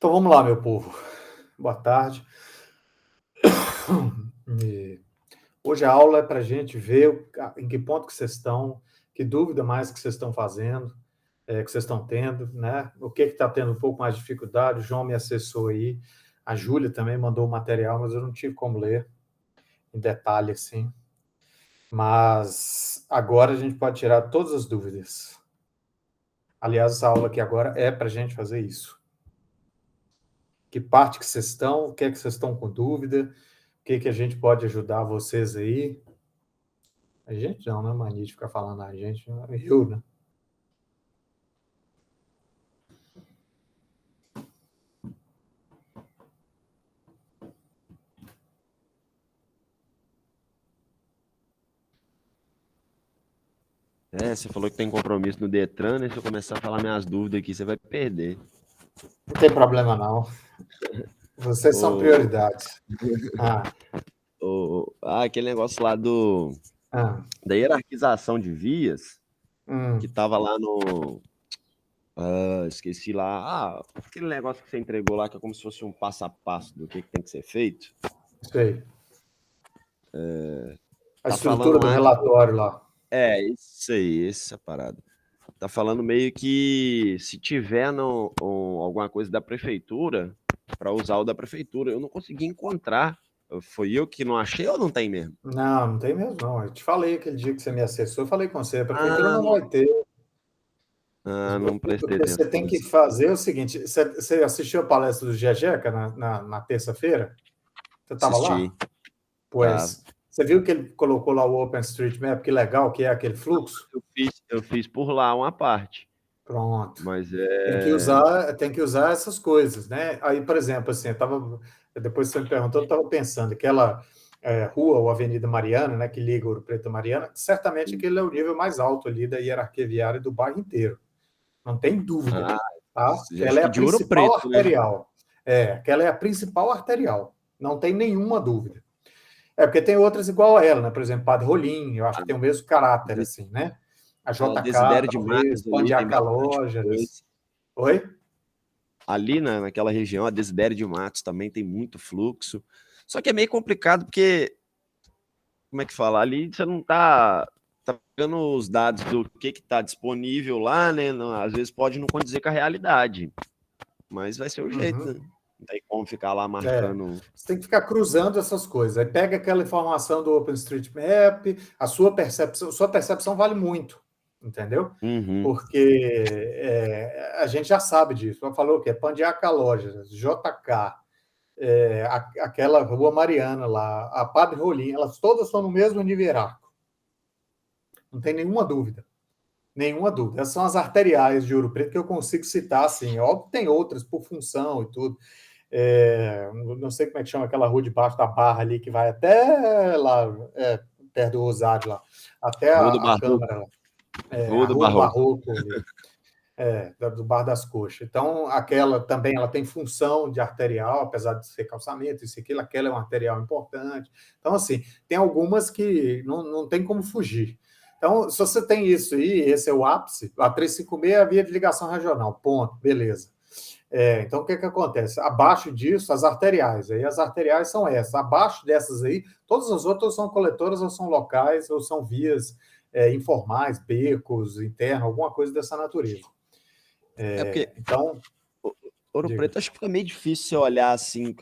Então vamos lá, meu povo. Boa tarde. E hoje a aula é para a gente ver em que ponto que vocês estão, que dúvida mais que vocês estão fazendo, que vocês estão tendo, né? O que está tendo um pouco mais de dificuldade. O João me acessou aí, a Júlia também mandou o material, mas eu não tive como ler em detalhe assim. Mas agora a gente pode tirar todas as dúvidas. Aliás, essa aula aqui agora é para a gente fazer isso. Que parte que vocês estão, o que é que vocês estão com dúvida, o que a gente pode ajudar vocês aí. A gente não, né? Mania de ficar falando a gente, eu, né? Você falou que tem compromisso no Detran, né? Se eu começar a falar minhas dúvidas aqui, você vai perder. Não tem problema, não. Vocês são prioridades. Aquele negócio lá da hierarquização de vias, que estava lá no... esqueci lá. Aquele negócio que você entregou lá, que é como se fosse um passo a passo do que tem que ser feito. Sei. A Tá estrutura do lá relatório lá. Isso aí, essa parada. Tá falando meio que se tiver alguma coisa da prefeitura, para usar o da prefeitura, eu não consegui encontrar. Foi eu que não achei ou não tem mesmo? Não tem mesmo, não. Eu te falei aquele dia que você me acessou, eu falei com você, a prefeitura não vai ter. Não prestei O que você atenção tem que nisso. fazer é o seguinte: você assistiu a palestra do Jejeca na terça-feira? Você estava lá? Assisti. Pois, você viu que ele colocou lá o OpenStreetMap, que legal que é aquele fluxo? Eu fiz por lá uma parte. Pronto. Mas Tem que usar essas coisas, né? Aí, por exemplo, assim, depois que você me perguntou, eu estava pensando, aquela rua ou Avenida Mariana, né, que liga Ouro Preto a Mariana, certamente aquele é o nível mais alto ali da hierarquia viária do bairro inteiro. Não tem dúvida, tá? acho Ela é que a de Ouro principal Preto, né? arterial. Aquela é a principal arterial. Não tem nenhuma dúvida. Porque tem outras igual a ela, né? Por exemplo, Padre Rolim, eu acho que tem o mesmo caráter, assim, né? A JK, Desidério de talvez, Matos Pão de ali tem bastante Acalógeras. coisa. Oi? Ali naquela região, a Desidério de Matos também tem muito fluxo. Só que é meio complicado porque, como é que fala? Ali você não tá pegando os dados do que está disponível lá, né? Não, às vezes pode não condizer com a realidade. Mas vai ser o jeito, né? Não tem como ficar lá marcando. Você tem que ficar cruzando essas coisas. Aí pega aquela informação do OpenStreetMap, a sua percepção vale muito, entendeu? Porque a gente já sabe disso. Eu falou o quê? Pandiaca Lojas, JK, aquela Rua Mariana lá, a Padre Rolim, elas todas estão no mesmo nível hierárquico. Não tem nenhuma dúvida. Nenhuma dúvida. Essas são as arteriais de Ouro Preto que eu consigo citar, assim. Óbvio que tem outras por função e tudo. Não sei como é que chama aquela rua debaixo da Barra ali, que vai até lá, perto do Rosário lá, até Rua do a Barroco. Câmara lá. Rua A do Rua do Barroco. Barroco ali, do Bar das Coxas. Então, aquela também ela tem função de arterial, apesar de ser calçamento, isso e aquilo, aquela é um arterial importante. Então, assim, tem algumas que não tem como fugir. Então, se você tem isso aí, esse é o ápice, a 356 é a via de ligação regional, ponto, beleza. Então, o que acontece? Abaixo disso, as arteriais. Aí as arteriais são essas. Abaixo dessas aí, todas as outras são coletoras, ou são locais, ou são vias informais, becos, internos, alguma coisa dessa natureza. Porque Então, Ouro diga. Preto acho que fica meio difícil você olhar assim,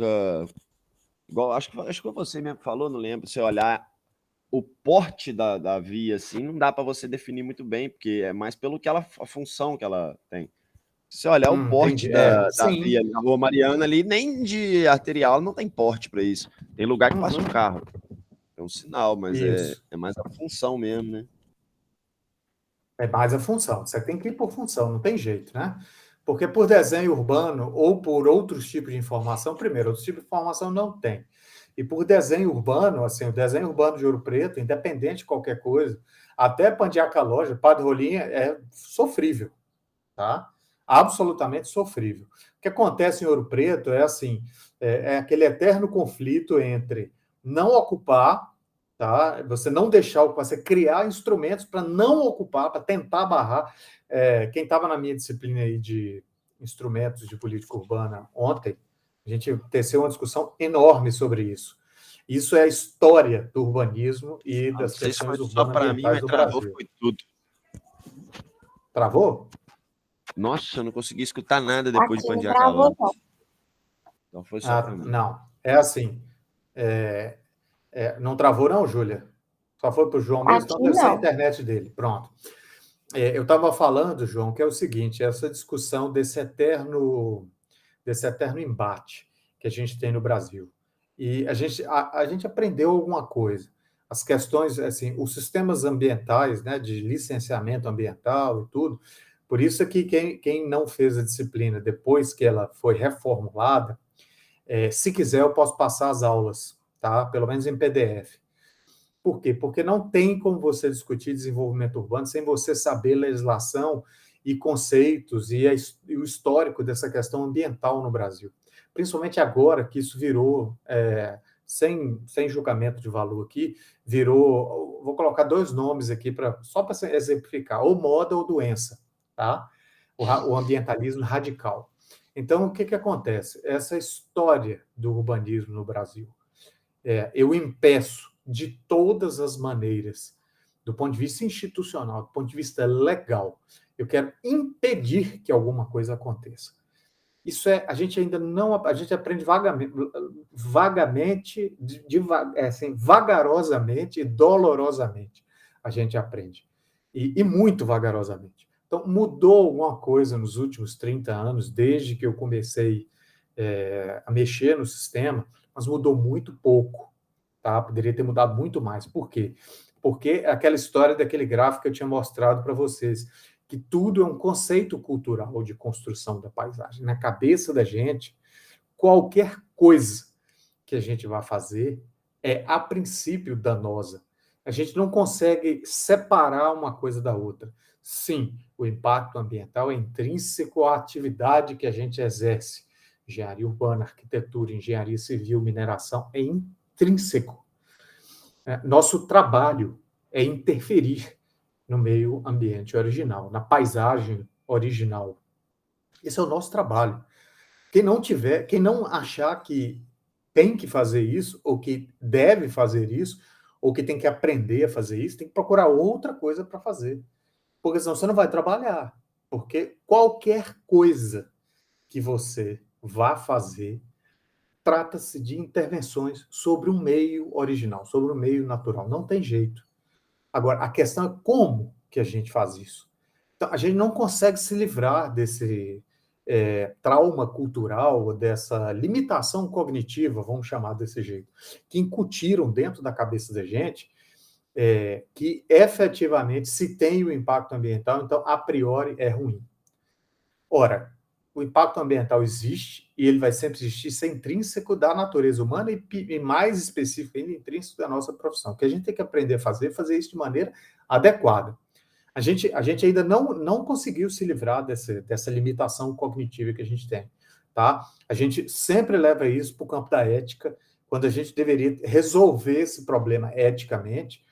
igual acho que você mesmo falou, não lembro, você olhar o porte da via assim, não dá para você definir muito bem, porque é mais pelo que a função que ela tem. Se você olhar o porte Entendi. da Sim. via na Rua Mariana ali, nem de arterial não tem porte para isso. Tem lugar que passa um carro. É um sinal, mas Isso. é mais a função mesmo, né? É mais a função. Você tem que ir por função, não tem jeito, né? Porque por desenho urbano ou por outros tipos de informação, primeiro, outros tipos de informação não tem. E por desenho urbano, assim, o desenho urbano de Ouro Preto, independente de qualquer coisa, até Pandiaca Loja, Padre Rolinha, é sofrível, tá? Absolutamente sofrível. O que acontece em Ouro Preto é assim, aquele eterno conflito entre não ocupar, tá? Você não deixar ocupar, você criar instrumentos para não ocupar, para tentar barrar. Quem estava na minha disciplina aí de instrumentos de política urbana ontem, a gente teceu uma discussão enorme sobre isso. Isso é a história do urbanismo e das questões urbano-ambientais do Brasil. Foi tudo. Travou? Nossa, eu não consegui escutar nada depois de Pandiacalão. Então foi só para mim. Não, é assim. Não travou não, Júlia? Só foi para o João mesmo, então deve ser a internet dele. Pronto. Eu estava falando, João, que é o seguinte, essa discussão desse eterno embate que a gente tem no Brasil. E a gente aprendeu alguma coisa. As questões, assim, os sistemas ambientais, né, de licenciamento ambiental e tudo, por isso é que quem não fez a disciplina depois que ela foi reformulada, se quiser eu posso passar as aulas, tá? Pelo menos em PDF. Por quê? Porque não tem como você discutir desenvolvimento urbano sem você saber legislação e conceitos e o histórico dessa questão ambiental no Brasil. Principalmente agora que isso virou, sem julgamento de valor aqui, virou, vou colocar 2 nomes aqui só para exemplificar, ou moda ou doença, tá? O ambientalismo radical. Então, o que acontece? Essa história do urbanismo no Brasil, eu impeço de todas as maneiras, do ponto de vista institucional, do ponto de vista legal, eu quero impedir que alguma coisa aconteça. Isso a gente ainda não, a gente aprende vagamente, assim, vagarosamente e dolorosamente, a gente aprende, e muito vagarosamente. Então, mudou alguma coisa nos últimos 30 anos, desde que eu comecei a mexer no sistema, mas mudou muito pouco. Tá? Poderia ter mudado muito mais. Por quê? Porque aquela história daquele gráfico que eu tinha mostrado para vocês, que tudo é um conceito cultural de construção da paisagem. Na cabeça da gente, qualquer coisa que a gente vai fazer é, a princípio, danosa. A gente não consegue separar uma coisa da outra. Sim, o impacto ambiental é intrínseco à atividade que a gente exerce. Engenharia urbana, arquitetura, engenharia civil, mineração, é intrínseco. Nosso trabalho é interferir no meio ambiente original, na paisagem original. Esse é o nosso trabalho. Quem não achar que tem que fazer isso, ou que deve fazer isso, ou que tem que aprender a fazer isso, tem que procurar outra coisa para fazer. Porque senão você não vai trabalhar. Porque qualquer coisa que você vá fazer, trata-se de intervenções sobre um meio original, sobre um meio natural. Não tem jeito. Agora, a questão é como que a gente faz isso. Então, a gente não consegue se livrar desse trauma cultural, dessa limitação cognitiva, vamos chamar desse jeito, que incutiram dentro da cabeça da gente que efetivamente se tem o impacto ambiental, então, a priori, é ruim. Ora, o impacto ambiental existe e ele vai sempre existir, isso é intrínseco da natureza humana e mais específico ainda, intrínseco da nossa profissão. O que a gente tem que aprender a fazer isso de maneira adequada. A gente ainda não conseguiu se livrar dessa limitação cognitiva que a gente tem, tá? A gente sempre leva isso para o campo da ética, quando a gente deveria resolver esse problema eticamente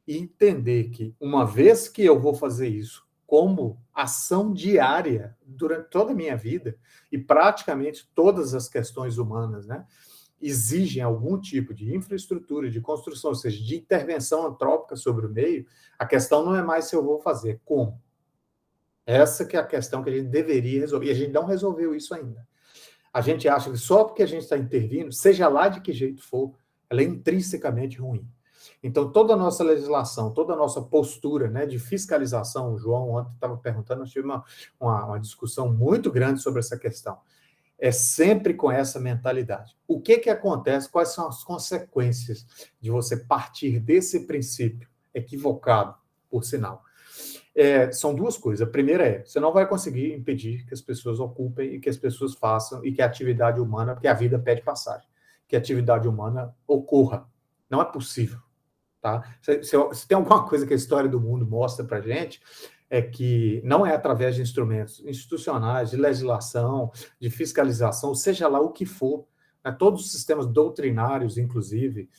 e entender que, uma vez que eu vou fazer isso como ação diária durante toda a minha vida, e praticamente todas as questões humanas, né, exigem algum tipo de infraestrutura, de construção, ou seja, de intervenção antrópica sobre o meio, a questão não é mais se eu vou fazer, como. Essa que é a questão que a gente deveria resolver, e a gente não resolveu isso ainda. A gente acha que só porque a gente está intervindo, seja lá de que jeito for, ela é intrinsecamente ruim. Então, toda a nossa legislação, toda a nossa postura, né, de fiscalização, o João ontem estava perguntando, nós tivemos uma discussão muito grande sobre essa questão, é sempre com essa mentalidade. O que acontece? Quais são as consequências de você partir desse princípio equivocado, por sinal? São 2 coisas. A primeira você não vai conseguir impedir que as pessoas ocupem e que as pessoas façam e que a atividade humana, porque a vida pede passagem, que a atividade humana ocorra. Não é possível. Tá? Se tem alguma coisa que a história do mundo mostra para a gente, é que não é através de instrumentos institucionais, de legislação, de fiscalização, seja lá o que for, né? Todos os sistemas doutrinários, inclusive,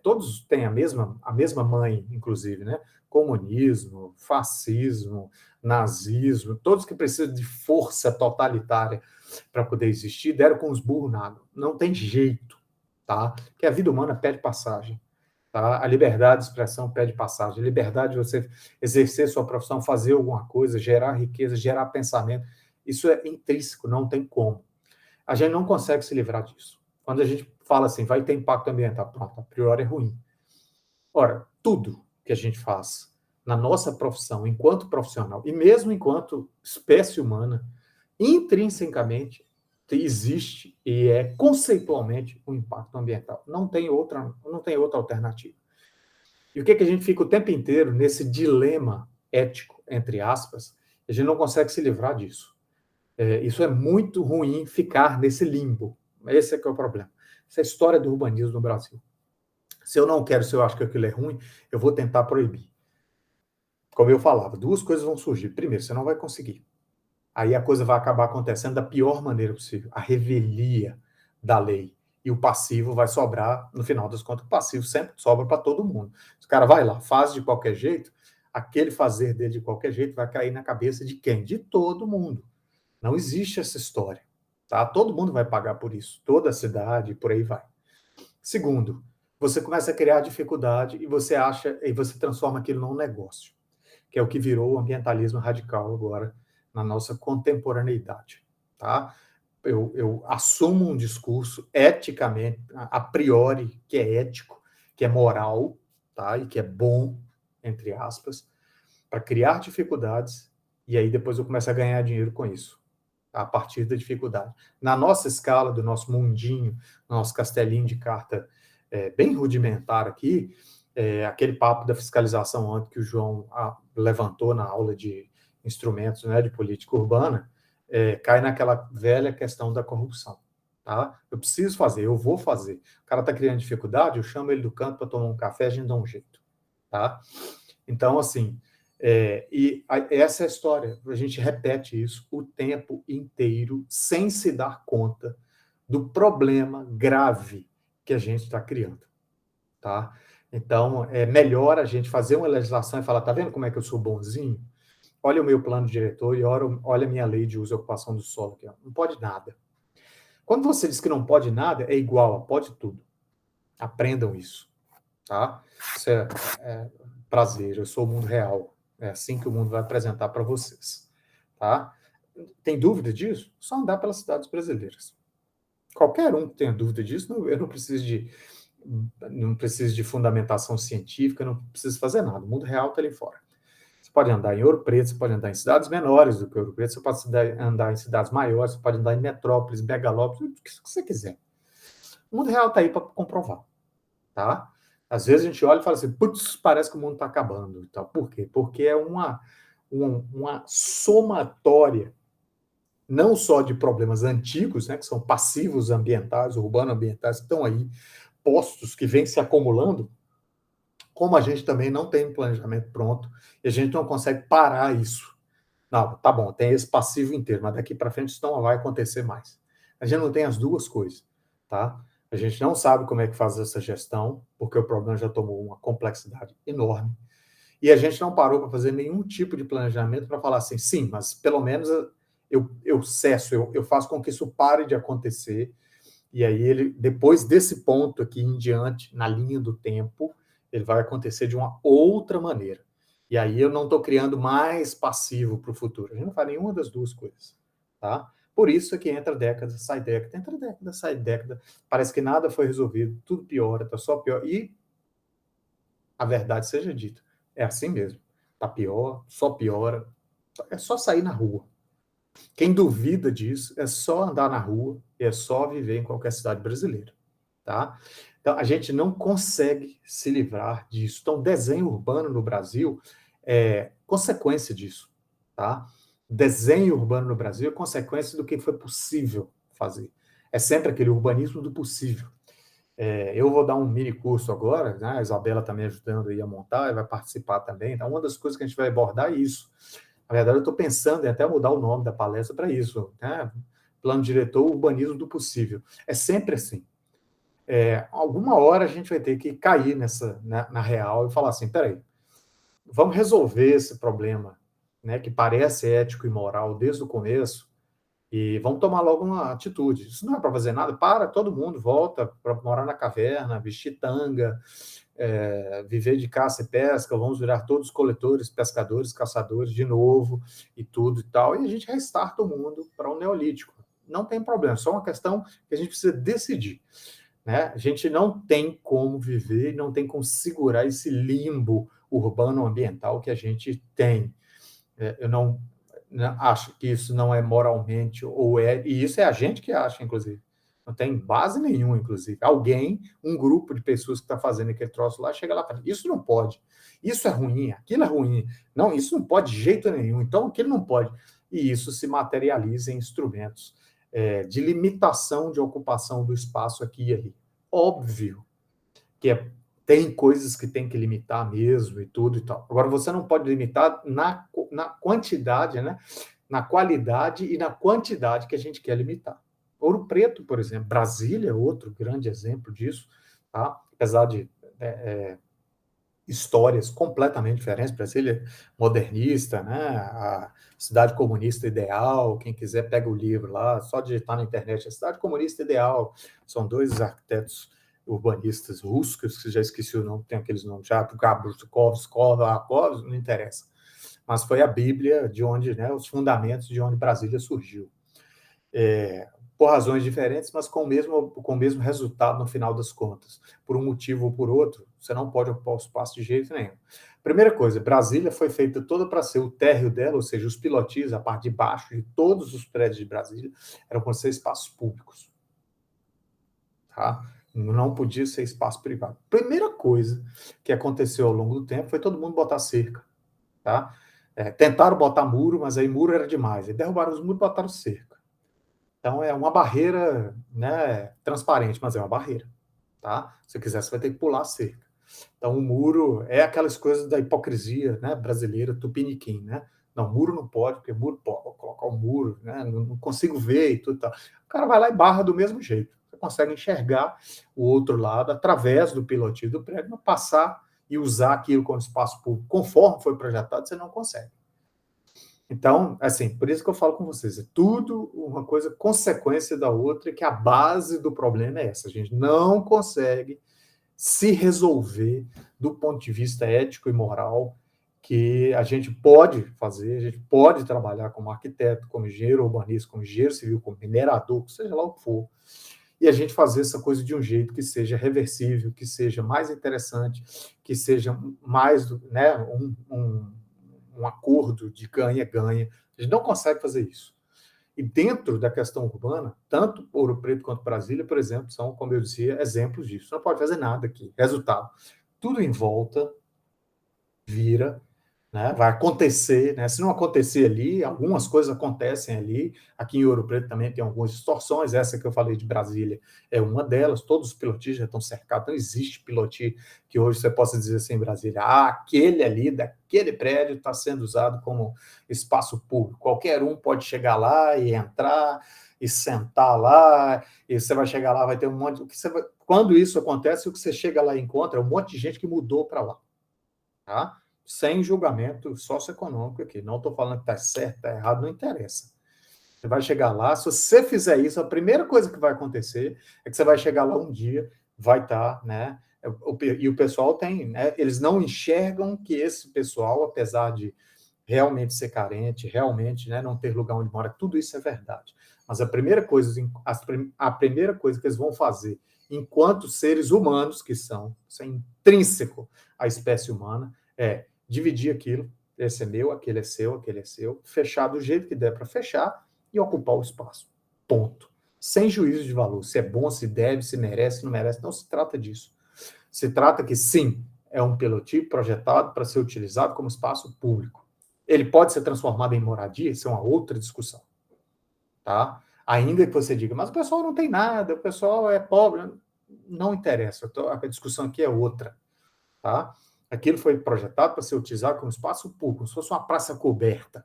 todos têm a mesma mãe, inclusive, né? comunismo, fascismo, nazismo, todos que precisam de força totalitária para poder existir, deram com os burros na água. Não tem jeito, tá? Porque a vida humana pede passagem. Tá? A liberdade de expressão pede passagem. A liberdade de você exercer sua profissão, fazer alguma coisa, gerar riqueza, gerar pensamento, isso é intrínseco, não tem como. A gente não consegue se livrar disso. Quando a gente fala assim, vai ter impacto ambiental, pronto, a priori é ruim. Ora, tudo que a gente faz na nossa profissão, enquanto profissional, e mesmo enquanto espécie humana, intrinsecamente existe e é conceitualmente um impacto ambiental. Não tem outra alternativa. E o que a gente fica o tempo inteiro nesse dilema ético, entre aspas, a gente não consegue se livrar disso. Isso é muito ruim ficar nesse limbo. Esse é que é o problema. Essa é a história do urbanismo no Brasil. Se eu não quero, se eu acho que aquilo é ruim, eu vou tentar proibir. Como eu falava, duas coisas vão surgir. Primeiro, você não vai conseguir. Aí a coisa vai acabar acontecendo da pior maneira possível. A revelia da lei. E o passivo vai sobrar, no final das contas, o passivo sempre sobra para todo mundo. Se o cara vai lá, faz de qualquer jeito, aquele fazer dele de qualquer jeito vai cair na cabeça de quem? De todo mundo. Não existe essa história. Tá? Todo mundo vai pagar por isso. Toda a cidade, por aí vai. Segundo, você começa a criar dificuldade e você transforma aquilo num negócio, que é o que virou o ambientalismo radical agora na nossa contemporaneidade, tá? Eu assumo um discurso eticamente, a priori, que é ético, que é moral, tá? E que é bom, entre aspas, para criar dificuldades, e aí depois eu começo a ganhar dinheiro com isso, a partir da dificuldade. Na nossa escala, do nosso mundinho, nosso castelinho de carta bem rudimentar aqui, aquele papo da fiscalização ontem que o João levantou na aula de instrumentos, né, de política urbana, cai naquela velha questão da corrupção. Tá? Eu preciso fazer, eu vou fazer. O cara está criando dificuldade, eu chamo ele do canto para tomar um café, a gente dá um jeito. Tá? Então, assim, essa é a história. A gente repete isso o tempo inteiro, sem se dar conta do problema grave que a gente está criando. Tá? Então, é melhor a gente fazer uma legislação e falar, tá vendo como é que eu sou bonzinho? Olha o meu plano diretor e olha a minha lei de uso e ocupação do solo aqui. Ó. Não pode nada. Quando você diz que não pode nada, é igual a pode tudo. Aprendam isso. Tá? Isso é prazer, eu sou o mundo real. É assim que o mundo vai apresentar para vocês. Tá? Tem dúvida disso? Só andar pelas cidades brasileiras. Qualquer um que tenha dúvida disso, eu não preciso de fundamentação científica, não preciso fazer nada. O mundo real está ali fora. Você pode andar em Ouro Preto, você pode andar em cidades menores do que Ouro Preto, você pode andar em cidades maiores, você pode andar em metrópoles, megalópolis, o que você quiser. O mundo real está aí para comprovar. Tá? Às vezes a gente olha e fala assim, putz, parece que o mundo está acabando. Então, por quê? Porque é uma somatória não só de problemas antigos, né, que são passivos ambientais, urbano-ambientais, que estão aí, postos que vêm se acumulando, como a gente também não tem um planejamento pronto, e a gente não consegue parar isso. Não, tá bom, tem esse passivo inteiro, mas daqui para frente isso não vai acontecer mais. A gente não tem as duas coisas, tá? A gente não sabe como é que faz essa gestão, porque o problema já tomou uma complexidade enorme, e a gente não parou para fazer nenhum tipo de planejamento para falar assim, sim, mas pelo menos eu cesso, eu faço com que isso pare de acontecer, e aí ele, depois desse ponto aqui em diante, na linha do tempo, ele vai acontecer de uma outra maneira. E aí eu não estou criando mais passivo para o futuro. A gente não faz nenhuma das duas coisas. Tá? Por isso é que entra década, sai década. Parece que nada foi resolvido, tudo piora, está só pior. E a verdade seja dita, é assim mesmo. Está pior, só piora. É só sair na rua. Quem duvida disso é só andar na rua e é só viver em qualquer cidade brasileira. Tá? Então, a gente não consegue se livrar disso. Então, desenho urbano no Brasil é consequência disso. Tá? Desenho urbano no Brasil é consequência do que foi possível fazer. É sempre aquele urbanismo do possível. Eu vou dar um mini curso agora, né? A Isabela está me ajudando aí a montar, vai participar também. Então, uma das coisas que a gente vai abordar é isso. Na verdade, eu estou pensando em até mudar o nome da palestra para isso, né? Plano diretor, urbanismo do possível. É sempre assim. Alguma hora a gente vai ter que cair na real e falar assim, peraí, vamos resolver esse problema, né, que parece ético e moral desde o começo, e vamos tomar logo uma atitude. Isso não é para fazer nada, todo mundo volta para morar na caverna, vestir tanga, viver de caça e pesca, vamos virar todos coletores, pescadores, caçadores de novo, e tudo e tal, e a gente restarta o mundo para um neolítico. Não tem problema, só uma questão que a gente precisa decidir. Né? A gente não tem como viver, não tem como segurar esse limbo urbano ambiental que a gente tem. Eu não acho que isso não é moralmente, e isso é a gente que acha, inclusive. Não tem base nenhuma, inclusive. Alguém, um grupo de pessoas que está fazendo aquele troço lá, chega lá e fala, isso não pode, isso é ruim, aquilo é ruim. Não, isso não pode de jeito nenhum, então aquilo não pode. E isso se materializa em instrumentos de limitação de ocupação do espaço aqui e ali. Óbvio que tem coisas que tem que limitar mesmo e tudo e tal. Agora, você não pode limitar na quantidade, né? Na qualidade e na quantidade que a gente quer limitar. Ouro Preto, por exemplo, Brasília, outro grande exemplo disso, tá? Apesar de histórias completamente diferentes. Brasília modernista, né? A cidade comunista ideal. Quem quiser pega o livro lá, só digitar na internet. A cidade comunista ideal. São dois arquitetos urbanistas russos, que já esqueci o nome, tem aqueles nomes já, Gabrustkov, não interessa. Mas foi a Bíblia de onde, né, os fundamentos de onde Brasília surgiu. Por razões diferentes, mas com o mesmo resultado no final das contas. Por um motivo ou por outro, você não pode ocupar o espaço de jeito nenhum. Primeira coisa, Brasília foi feita toda para ser o térreo dela, ou seja, os pilotis, a parte de baixo de todos os prédios de Brasília, eram para ser espaços públicos. Tá? Não podia ser espaço privado. Primeira coisa que aconteceu ao longo do tempo foi todo mundo botar cerca. Tá? Tentaram botar muro, mas aí muro era demais. E derrubaram os muros e botaram cerca. Então, é uma barreira, né, transparente, mas é uma barreira. Tá? Se quiser, você vai ter que pular a cerca. Então, o muro é aquelas coisas da hipocrisia, né, brasileira, tupiniquim. Né? Não, muro não pode, porque muro pode, vou colocar o muro, né, não consigo ver e tudo. Tal. O cara vai lá e barra do mesmo jeito. Você consegue enxergar o outro lado através do pilotis do prédio, mas passar e usar aquilo como espaço público, conforme foi projetado, você não consegue. Então, assim, por isso que eu falo com vocês, é tudo uma coisa consequência da outra, e que a base do problema é essa. A gente não consegue se resolver do ponto de vista ético e moral, que a gente pode fazer, a gente pode trabalhar como arquiteto, como engenheiro urbanista, como engenheiro civil, como minerador, seja lá o que for, e a gente fazer essa coisa de um jeito que seja reversível, que seja mais interessante, que seja mais, né, um acordo de ganha-ganha. A gente não consegue fazer isso. E dentro da questão urbana, tanto Ouro Preto quanto Brasília, por exemplo, são, como eu dizia, exemplos disso. Não pode fazer nada aqui. Resultado, tudo em volta vira, né? Vai acontecer, né? Se não acontecer ali, algumas coisas acontecem ali. Aqui em Ouro Preto também tem algumas distorções. Essa que eu falei de Brasília é uma delas. Todos os pilotis já estão cercados. Não existe piloti que hoje você possa dizer assim em Brasília, aquele ali, daquele prédio, está sendo usado como espaço público. Qualquer um pode chegar lá e entrar e sentar lá, e você vai chegar lá, vai ter um monte... Quando isso acontece, o que você chega lá e encontra é um monte de gente que mudou para lá. Tá? Sem julgamento socioeconômico aqui. Não estou falando que está certo, está errado, não interessa. Você vai chegar lá, se você fizer isso, a primeira coisa que vai acontecer é que você vai chegar lá um dia, vai estar, né? E o pessoal tem, né? Eles não enxergam que esse pessoal, apesar de realmente ser carente, realmente, né, não ter lugar onde mora, tudo isso é verdade. Mas a primeira coisa que eles vão fazer, enquanto seres humanos que são, isso é intrínseco à espécie humana, é dividir aquilo, esse é meu, aquele é seu, fechar do jeito que der para fechar e ocupar o espaço. Ponto. Sem juízo de valor, se é bom, se deve, se merece, não merece, não se trata disso. Se trata que, sim, é um pilotipo projetado para ser utilizado como espaço público. Ele pode ser transformado em moradia, isso é uma outra discussão. Tá? Ainda que você diga, mas o pessoal não tem nada, o pessoal é pobre. Não interessa, a discussão aqui é outra. Tá? Aquilo foi projetado para ser utilizado como espaço público, como se fosse uma praça coberta.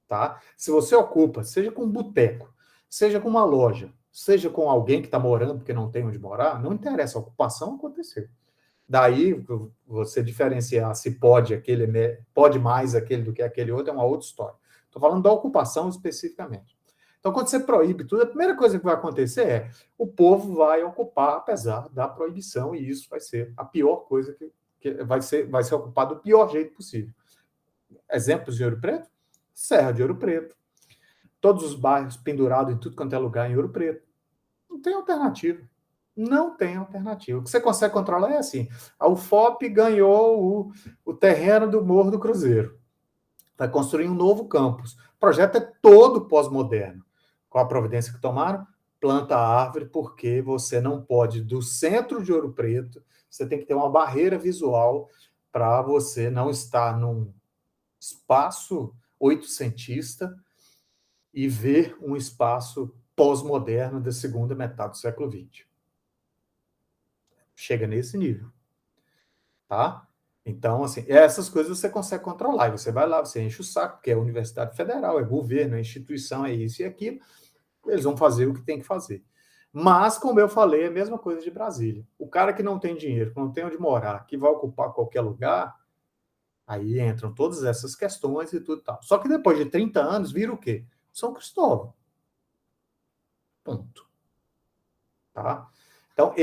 Tá? Se você ocupa, seja com um boteco, seja com uma loja, seja com alguém que está morando porque não tem onde morar, não interessa, a ocupação aconteceu. Daí, você diferenciar se pode pode mais aquele do que aquele outro é uma outra história. Estou falando da ocupação especificamente. Então, quando você proíbe tudo, a primeira coisa que vai acontecer é o povo vai ocupar, apesar da proibição, e isso vai ser a pior coisa que vai ser ocupado do pior jeito possível. Exemplos de Ouro Preto? Serra de Ouro Preto. Todos os bairros pendurados em tudo quanto é lugar em Ouro Preto. Não tem alternativa. Não tem alternativa. O que você consegue controlar é assim: a UFOP ganhou o terreno do Morro do Cruzeiro. Vai construir um novo campus. O projeto é todo pós-moderno. Qual a providência que tomaram? Planta a árvore, porque você não pode, do centro de Ouro Preto, você tem que ter uma barreira visual para você não estar num espaço oitocentista e ver um espaço pós-moderno da segunda metade do século XX. Chega nesse nível. Tá? Então, assim, essas coisas você consegue controlar. E você vai lá, você enche o saco, porque é Universidade Federal, é governo, é instituição, é isso e aquilo. Eles vão fazer o que tem que fazer. Mas, como eu falei, é a mesma coisa de Brasília. O cara que não tem dinheiro, que não tem onde morar, que vai ocupar qualquer lugar, aí entram todas essas questões e tudo tal. Só que depois de 30 anos, vira o quê? São Cristóvão. Ponto. Tá? Então,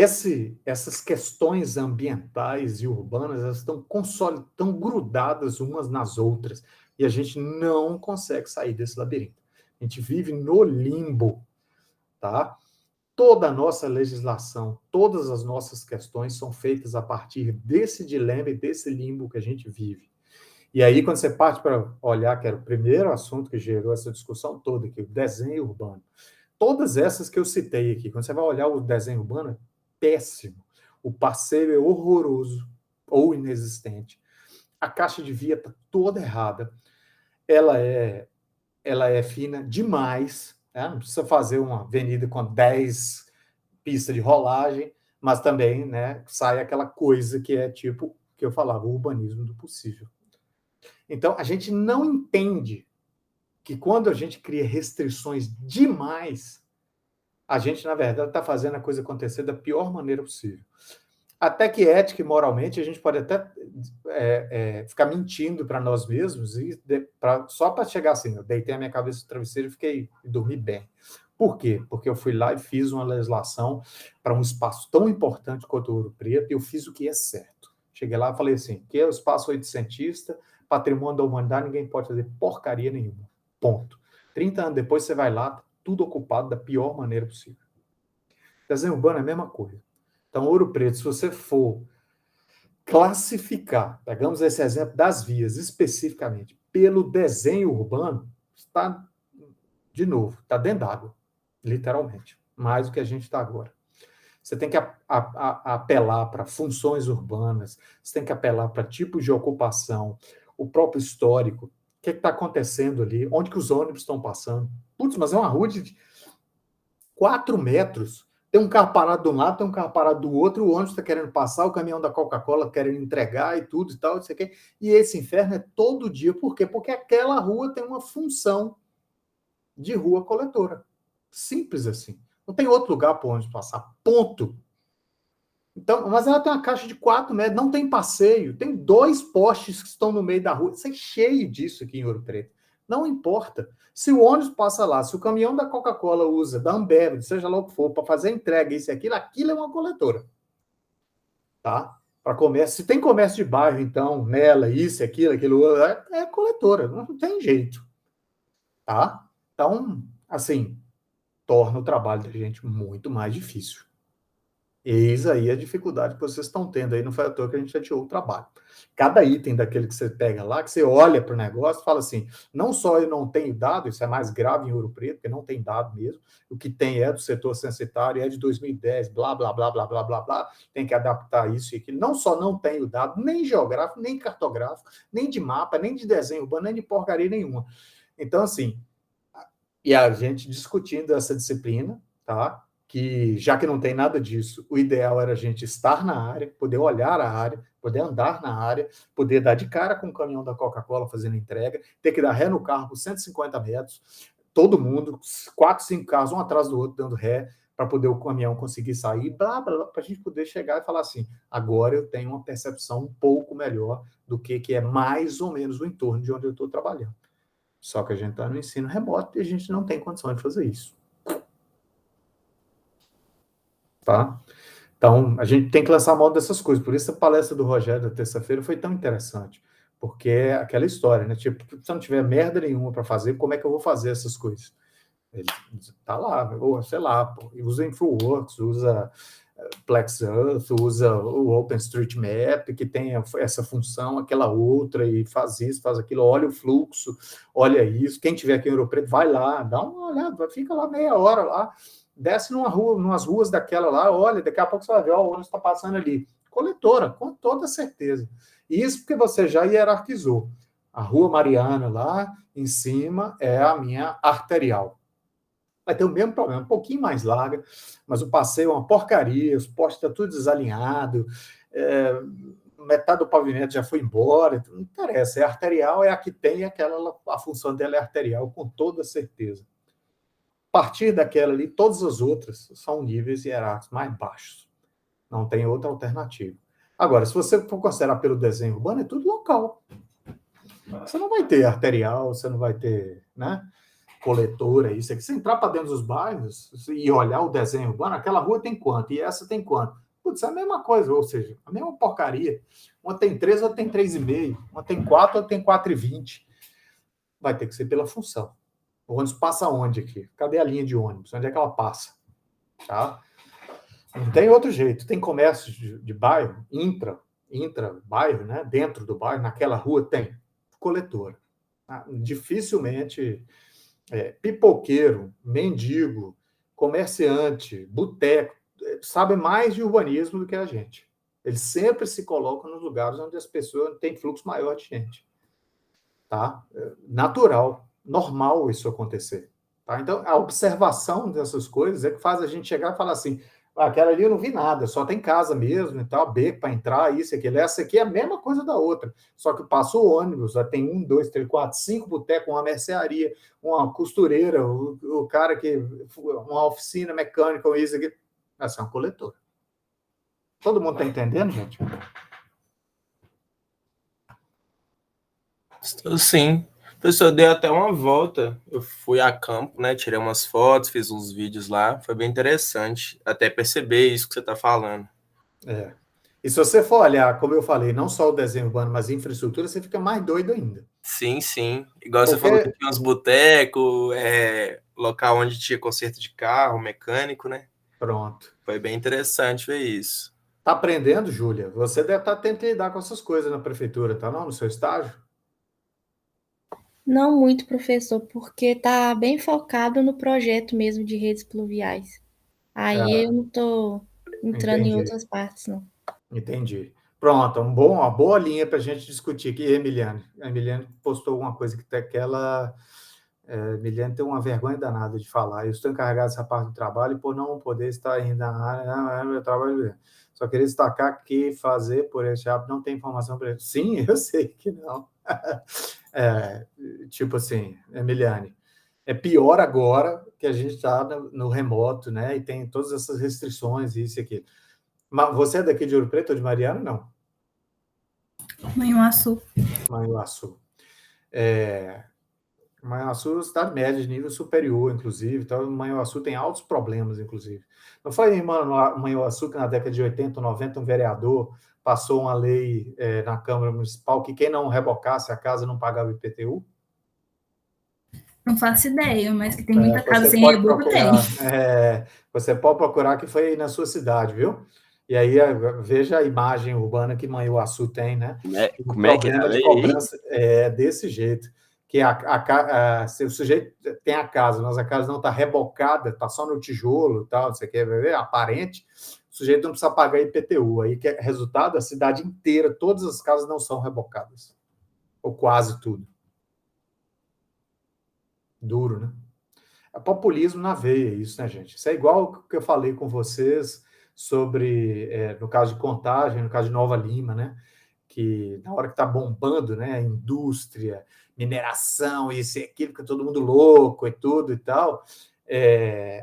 essas questões ambientais e urbanas, elas estão grudadas umas nas outras, e a gente não consegue sair desse labirinto. A gente vive no limbo, tá? Toda a nossa legislação, todas as nossas questões são feitas a partir desse dilema e desse limbo que a gente vive. E aí, quando você parte para olhar, que era o primeiro assunto que gerou essa discussão toda aqui, o desenho urbano, todas essas que eu citei aqui, quando você vai olhar o desenho urbano, é péssimo. O passeio é horroroso ou inexistente. A caixa de via está toda errada. Ela é fina demais. Né? Não precisa fazer uma avenida com 10 pistas de rolagem, mas também, né, sai aquela coisa que é tipo, que eu falava, o urbanismo do possível. Então, a gente não entende que quando a gente cria restrições demais, a gente, na verdade, está fazendo a coisa acontecer da pior maneira possível. Até que ética e moralmente a gente pode até ficar mentindo para nós mesmos só para chegar assim, eu deitei a minha cabeça no travesseiro e dormi bem. Por quê? Porque eu fui lá e fiz uma legislação para um espaço tão importante quanto o Ouro Preto e eu fiz o que é certo. Cheguei lá e falei assim, que é o espaço oitocentista, patrimônio da humanidade, ninguém pode fazer porcaria nenhuma. Ponto. 30 anos depois você vai lá, tudo ocupado da pior maneira possível. Desenho urbano é a mesma coisa. Então, Ouro Preto, se você for classificar, pegamos esse exemplo das vias especificamente, pelo desenho urbano, está, de novo, está dentro d'água, literalmente, mais do que a gente está agora. Você tem que apelar para funções urbanas, você tem que apelar para tipos de ocupação, o próprio histórico, o que está acontecendo ali, onde que os ônibus estão passando. Putz, mas é uma rua de 4 metros. Tem um carro parado de um lado, tem um carro parado do outro, o ônibus está querendo passar, o caminhão da Coca-Cola querendo entregar e tudo e tal, não sei o quê. E esse inferno é todo dia. Por quê? Porque aquela rua tem uma função de rua coletora. Simples assim. Não tem outro lugar para o ônibus passar. Ponto. Então, mas ela tem uma caixa de 4 metros, não tem passeio, tem 2 postes que estão no meio da rua. Isso é cheio disso aqui em Ouro Preto. Não importa. Se o ônibus passa lá, se o caminhão da Coca-Cola usa, da Ambev, seja lá o que for, para fazer entrega, isso e aquilo, aquilo é uma coletora. Tá? Para comércio. Se tem comércio de bairro, então, nela, isso, aquilo, é coletora. Não tem jeito. Tá? Então, assim, torna o trabalho da gente muito mais difícil. Eis aí a dificuldade que vocês estão tendo aí, não foi à toa que a gente adiou o trabalho. Cada item daquele que você pega lá, que você olha para o negócio, fala assim, não só eu não tenho dado, isso é mais grave em Ouro Preto, porque não tem dado mesmo, o que tem é do setor censitário, é de 2010, blá, blá, blá, blá, blá, blá, blá, tem que adaptar isso e aquilo. Não só não tenho dado, nem geográfico, nem cartográfico, nem de mapa, nem de desenho urbano, nem de porcaria nenhuma. Então, assim, e a gente discutindo essa disciplina, tá? Que já que não tem nada disso, o ideal era a gente estar na área, poder olhar a área, poder andar na área, poder dar de cara com o caminhão da Coca-Cola fazendo entrega, ter que dar ré no carro por 150 metros, todo mundo, 4, 5 carros, um atrás do outro, dando ré, para poder o caminhão conseguir sair, blá, blá, blá, para a gente poder chegar e falar assim, agora eu tenho uma percepção um pouco melhor do que é mais ou menos o entorno de onde eu estou trabalhando. Só que a gente está no ensino remoto e a gente não tem condição de fazer isso. Tá? Então, a gente tem que lançar mão dessas coisas. Por isso a palestra do Rogério da terça-feira foi tão interessante. Porque é aquela história, né? Tipo, se eu não tiver merda nenhuma para fazer, como é que eu vou fazer essas coisas? Ele tá lá, ou sei lá, usa InfoWorks, usa Plex Earth, usa o OpenStreetMap, que tem essa função, aquela outra, e faz isso, faz aquilo, olha o fluxo, olha isso. Quem tiver aqui em Ouro Preto, vai lá, dá uma olhada, fica lá meia hora lá, desce numas ruas daquela lá, olha, daqui a pouco você vai ver, ó, o ônibus está passando ali. Coletora, com toda certeza. Isso porque você já hierarquizou. A Rua Mariana lá em cima é a minha arterial. Vai ter o mesmo problema, um pouquinho mais larga, mas o passeio é uma porcaria, os postes estão tudo desalinhado, metade do pavimento já foi embora, não interessa, é arterial, é a que tem, a função dela é arterial, com toda certeza. A partir daquela ali, todas as outras são níveis hierárquicos mais baixos, não tem outra alternativa. Agora, se você for considerar pelo desenho urbano, é tudo local. Você não vai ter arterial, você não vai ter, né? Coletora, isso aqui. Se entrar para dentro dos bairros e olhar o desenho urbano, aquela rua tem quanto? E essa tem quanto? Putz, é a mesma coisa, ou seja, a mesma porcaria. Uma tem 3, outra tem 3,5. Uma tem 4, outra tem 4,20. Vai ter que ser pela função. O ônibus passa onde aqui? Cadê a linha de ônibus? Onde é que ela passa? Tá? Não tem outro jeito. Tem comércio de bairro, intra-bairro, né? Dentro do bairro, naquela rua, tem coletora. Tá? Dificilmente... pipoqueiro, mendigo, comerciante, boteco, sabe mais de urbanismo do que a gente. Eles sempre se colocam nos lugares onde as pessoas têm fluxo maior de gente. Tá? Natural, normal isso acontecer. Tá? Então, a observação dessas coisas é que faz a gente chegar e falar assim, aquela ali eu não vi nada, só tem casa mesmo e tal, beco para entrar, isso e aquilo. Essa aqui é a mesma coisa da outra, só que passa o ônibus, já tem 1, 2, 3, 4, 5 botecos, uma mercearia, uma costureira, o cara que... uma oficina mecânica, ou isso aqui. Essa é uma coletora. Todo mundo está entendendo, gente? Sim. Professor, eu dei até uma volta. Eu fui a campo, né? Tirei umas fotos, fiz uns vídeos lá. Foi bem interessante até perceber isso que você está falando. E se você for olhar, como eu falei, não só o desenho urbano, mas a infraestrutura, você fica mais doido ainda. Sim, sim. Igual você falou que tinha uns botecos, local onde tinha conserto de carro, mecânico, né? Pronto. Foi bem interessante ver isso. Tá aprendendo, Júlia? Você deve estar tentando lidar com essas coisas na prefeitura, tá não? No seu estágio? Não muito, professor, porque está bem focado no projeto mesmo de redes pluviais. Aí eu não estou entrando em outras partes, não. Entendi. Pronto, uma boa linha para a gente discutir aqui, Emiliane. A Emiliane postou alguma coisa que ela... Emiliane tem uma vergonha danada de falar. Eu estou encarregado dessa parte do trabalho e por não poder estar ainda na área, não é meu trabalho. Só queria destacar que fazer por esse hábito não tem informação para ele. Sim, eu sei que não. Tipo assim, Emiliane, é pior agora que a gente está no remoto, né? E tem todas essas restrições, isso e aquilo. Mas você é daqui de Ouro Preto ou de Mariana? Não. Manhuaçu. Manhuaçu. Manhuaçu é cidade média, de nível superior, inclusive. Então, Manhuaçu tem altos problemas, inclusive. Não foi em Manhuaçu que na década de 80, 90, um vereador passou uma lei na Câmara Municipal que quem não rebocasse a casa não pagava IPTU? Não faço ideia, mas que tem muita casa sem reboco, tem. Você pode procurar que foi aí na sua cidade, viu? E aí, veja a imagem urbana que Manhuaçu tem, né? Como é que é? De cobrança é desse jeito. Que se o sujeito tem a casa, mas a casa não está rebocada, está só no tijolo e tal, você quer ver? Aparente, o sujeito não precisa pagar IPTU. Aí, que é resultado, a cidade inteira, todas as casas não são rebocadas. Ou quase tudo. Duro, né? É populismo na veia, isso, né, gente? Isso é igual o que eu falei com vocês sobre, no caso de Contagem, no caso de Nova Lima, né? Que na hora que está bombando, né? A indústria, mineração, isso e aquilo, que todo mundo louco e tudo e tal.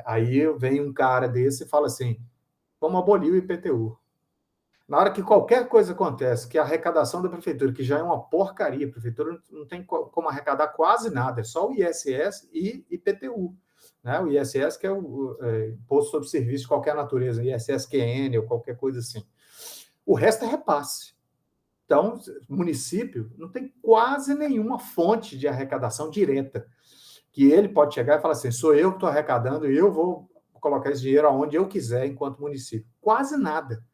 Aí vem um cara desse e fala assim, vamos abolir o IPTU. Na hora que qualquer coisa acontece, que a arrecadação da prefeitura, que já é uma porcaria, a prefeitura não tem como arrecadar quase nada, é só o ISS e IPTU. Né? O ISS, que é o Imposto sobre Serviço de qualquer natureza, ISSQN ou qualquer coisa assim. O resto é repasse. Então, o município não tem quase nenhuma fonte de arrecadação direta, que ele pode chegar e falar assim, sou eu que estou arrecadando e eu vou colocar esse dinheiro aonde eu quiser enquanto município. Quase nada.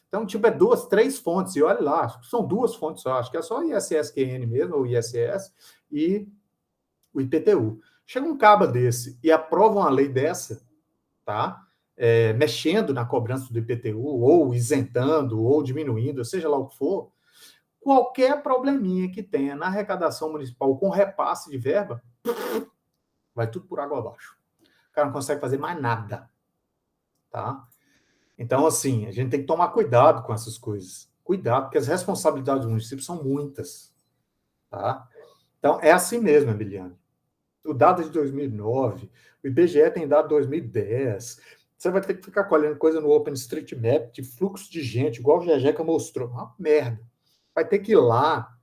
Então, tipo, 2, 3 fontes, e olha lá, são 2 fontes só, acho que é só o ISSQN mesmo, o ISS, e o IPTU. Chega um caba desse e aprova uma lei dessa, tá? Mexendo na cobrança do IPTU, ou isentando, ou diminuindo, seja lá o que for, qualquer probleminha que tenha na arrecadação municipal com repasse de verba, vai tudo por água abaixo. O cara não consegue fazer mais nada, tá? Então, assim, a gente tem que tomar cuidado com essas coisas. Cuidado, porque as responsabilidades do município são muitas. Tá? Então, é assim mesmo, Emiliano. O dado é de 2009, o IBGE tem dado de 2010. Você vai ter que ficar colhendo coisa no OpenStreetMap, de fluxo de gente, igual o Jejeca mostrou. Uma merda. Vai ter que ir lá,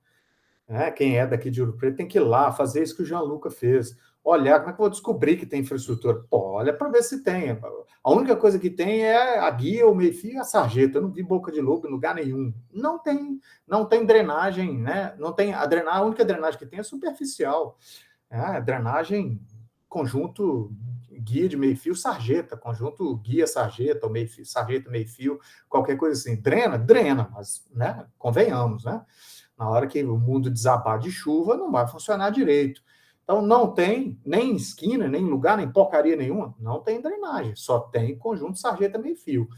né? Quem é daqui de Ouro Preto tem que ir lá, fazer isso que o Gianluca fez. Olhar, como é que eu vou descobrir que tem infraestrutura? Pô, olha para ver se tem. A única coisa que tem é a guia, o meio-fio e a sarjeta. Eu não vi boca de lobo em lugar nenhum. Não tem drenagem, né? Não tem a única drenagem que tem é superficial. Drenagem conjunto guia de meio-fio, sarjeta, conjunto guia, sarjeta, ou meio-fio, sarjeta, meio-fio, qualquer coisa assim. Drena, mas, né? Convenhamos, né? Na hora que o mundo desabar de chuva, não vai funcionar direito. Então, não tem nem esquina, nem lugar, nem porcaria nenhuma, não tem drenagem, só tem conjunto sarjeta meio-fio.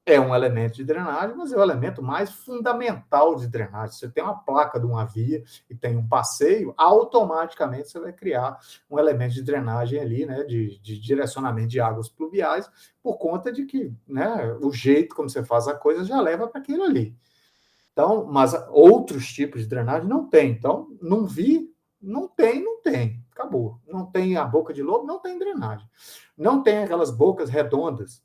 É um elemento de drenagem, mas é o elemento mais fundamental de drenagem. Você tem uma placa de uma via e tem um passeio, automaticamente você vai criar um elemento de drenagem ali, né, de direcionamento de águas pluviais, por conta de que, né, o jeito como você faz a coisa já leva para aquilo ali. Então, mas outros tipos de drenagem não tem. Então, não vi, não tem. Acabou. Não tem a boca de lobo, não tem drenagem. Não tem aquelas bocas redondas.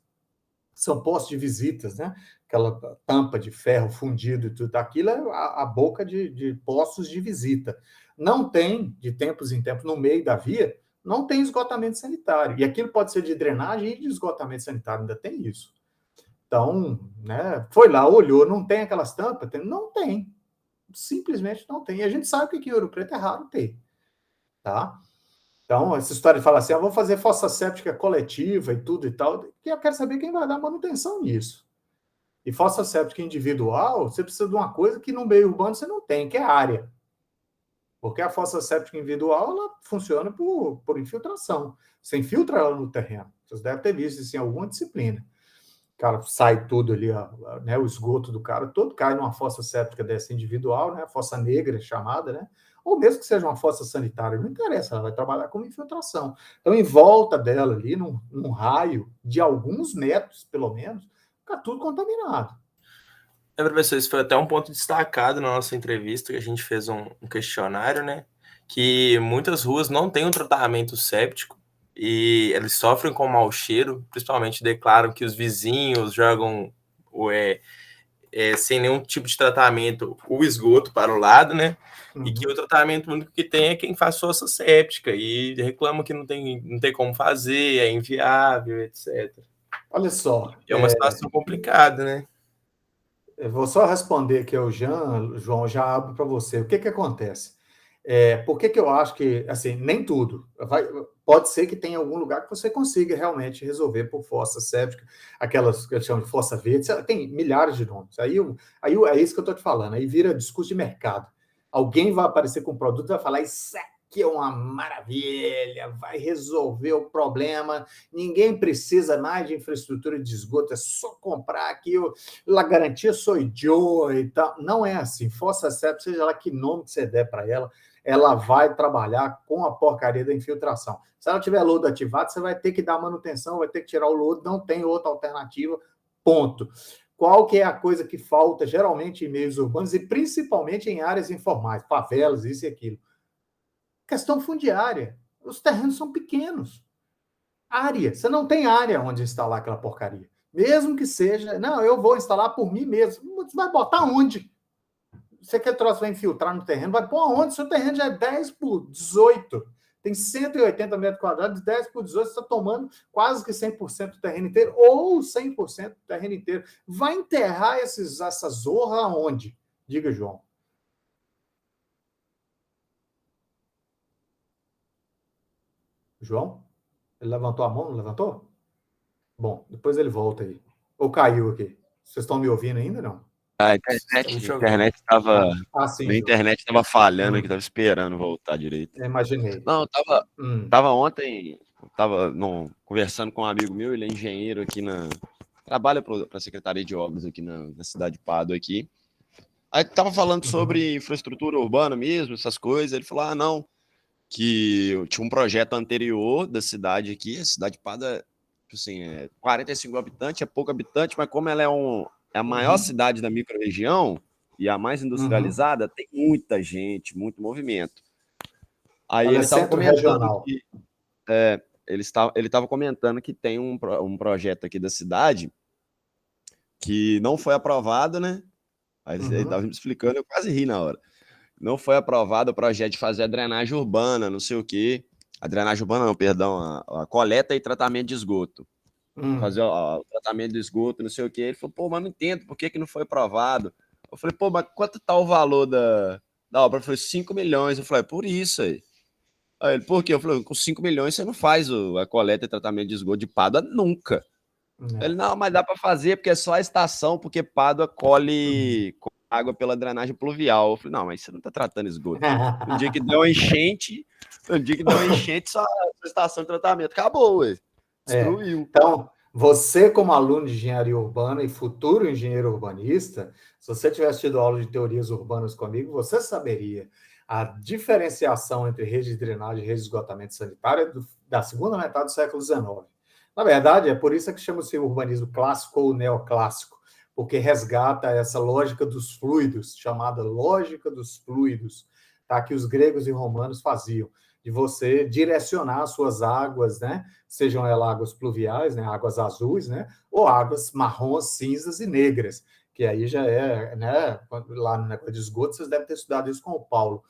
São postos de visitas, né? Aquela tampa de ferro fundido e tudo. Aquilo é a boca de postos de visita. Não tem, de tempos em tempos, no meio da via, não tem esgotamento sanitário. E aquilo pode ser de drenagem e de esgotamento sanitário, ainda tem isso. Então, né, foi lá, olhou, não tem aquelas tampas? Não tem. Simplesmente não tem. E a gente sabe que aqui em Ouro Preto é raro ter. Tá? Então, essa história de falar assim, vou fazer fossa séptica coletiva e tudo e tal, que eu quero saber quem vai dar manutenção nisso. E fossa séptica individual, você precisa de uma coisa que no meio urbano você não tem, que é área. Porque a fossa séptica individual, ela funciona por infiltração. Você infiltra ela no terreno. Vocês devem ter visto isso em alguma disciplina. O cara sai tudo ali, né, o esgoto do cara todo cai numa fossa séptica dessa individual, né, fossa negra chamada, né, ou mesmo que seja uma fossa sanitária, não interessa, ela vai trabalhar como infiltração. Então, em volta dela ali, num raio de alguns metros, pelo menos, fica tudo contaminado. Professor, isso foi até um ponto destacado na nossa entrevista, que a gente fez um questionário, né, que muitas ruas não têm um tratamento séptico, e eles sofrem com mau cheiro, principalmente declaram que os vizinhos jogam sem nenhum tipo de tratamento o esgoto para o lado, né? Uhum. E que o tratamento único que tem é quem faz fossa séptica e reclama que não tem como fazer, é inviável, etc. Olha só. É uma situação complicada, né? Eu vou só responder aqui ao João, já abro para você. O que acontece? Por que eu acho que, assim, nem tudo. Pode ser que tenha algum lugar que você consiga realmente resolver por fossa séptica, aquelas que eles chamam de fossa verde, tem milhares de nomes. Aí é isso que eu estou te falando, aí vira discurso de mercado. Alguém vai aparecer com um produto e vai falar, isso aqui é uma maravilha, vai resolver o problema, ninguém precisa mais de infraestrutura de esgoto, é só comprar aqui, a garantia sou Joe e tal. Não é assim. Fossa séptica, seja lá que nome que você der para ela vai trabalhar com a porcaria da infiltração. Se ela tiver lodo ativado, você vai ter que dar manutenção, vai ter que tirar o lodo, não tem outra alternativa, ponto. Qual que é a coisa que falta, geralmente, em meios urbanos e principalmente em áreas informais, favelas, isso e aquilo? Questão fundiária. Os terrenos são pequenos. área. Você não tem área onde instalar aquela porcaria. Mesmo que seja, não, eu vou instalar por mim mesmo. Você vai botar onde? Você quer troço, vai infiltrar no terreno, vai pôr onde? Seu terreno já é 10 por 18. Tem 180 metros quadrados, 10 por 18, você está tomando quase que 100% do terreno inteiro, ou 100% do terreno inteiro. Vai enterrar essa zorra aonde? Diga, João. João? Ele levantou a mão, não levantou? Bom, depois ele volta aí. Ou caiu aqui? Vocês estão me ouvindo ainda, não? A internet estava. Sim, minha internet estava falhando aqui, estava esperando voltar direito. Eu imaginei. Não, tava ontem, conversando com um amigo meu, ele é engenheiro aqui trabalha para a Secretaria de Obras aqui na cidade de Pádua aqui. Aí tava falando sobre infraestrutura urbana mesmo, essas coisas. Ele falou, não, que tinha um projeto anterior da cidade aqui, a cidade de Pádua, assim, 45 habitantes, é pouco habitante, mas como ela é a maior cidade da microrregião e a mais industrializada, tem muita gente, muito movimento. Aí ele estava comentando que ele estava comentando que tem um projeto aqui da cidade que não foi aprovado, né? Aí ele estava me explicando, eu quase ri na hora. Não foi aprovado o projeto de fazer a drenagem urbana, não sei o quê. A drenagem urbana, não, perdão, a coleta e tratamento de esgoto. Fazer o tratamento de esgoto, não sei o quê. Ele falou, mas não entendo por que não foi aprovado. Eu falei, mas quanto tá o valor da obra? Ele falou, 5 milhões. Eu falei, por isso aí. Aí ele, por quê? Eu falei, com 5 milhões você não faz a coleta e tratamento de esgoto de Pádua nunca. Ele, não, mas dá para fazer porque é só a estação, porque Pádua colhe água pela drenagem pluvial. Eu falei, não, mas você não está tratando esgoto. No dia que deu uma enchente, só a estação de tratamento acabou, ué. Destruiu. Então, você como aluno de engenharia urbana e futuro engenheiro urbanista, se você tivesse tido aula de teorias urbanas comigo, você saberia a diferenciação entre rede de drenagem e rede de esgotamento sanitário da segunda metade do século XIX. Na verdade, é por isso que chama-se urbanismo clássico ou neoclássico, porque resgata essa lógica dos fluidos, chamada lógica dos fluidos, tá? Que os gregos e romanos faziam, de você direcionar suas águas, né? Sejam elas águas pluviais, né? Águas azuis, né? Ou águas marrons, cinzas e negras, que aí já é, né? Lá no negócio de esgoto, vocês devem ter estudado isso com o Paulo.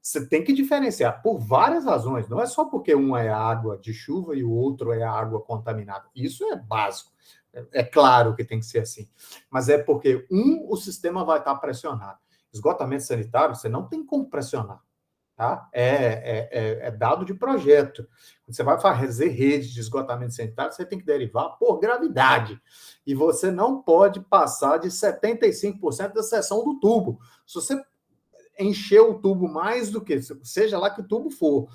Você tem que diferenciar por várias razões, não é só porque um é água de chuva e o outro é água contaminada. Isso é básico. É claro que tem que ser assim. Mas é porque, o sistema vai estar pressionado. Esgotamento sanitário, você não tem como pressionar. Tá? É dado de projeto. Quando você vai fazer rede de esgotamento sanitário, você tem que derivar por gravidade. E você não pode passar de 75% da seção do tubo. Se você encher o tubo mais do que, seja lá que o tubo for,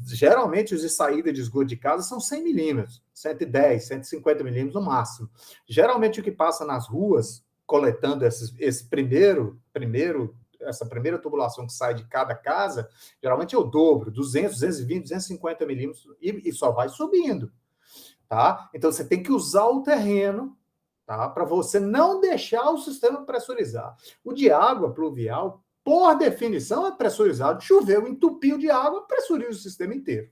geralmente os de saída de esgoto de casa são 100 milímetros, 110, 150 milímetros no máximo. Geralmente o que passa nas ruas, coletando essa primeira tubulação que sai de cada casa, geralmente é o dobro, 200, 220, 250 milímetros, e só vai subindo. Tá? Então você tem que usar o terreno, tá? Para você não deixar o sistema pressurizar. O de água pluvial, por definição, é pressurizado. Choveu, entupiu de água, pressuriza o sistema inteiro.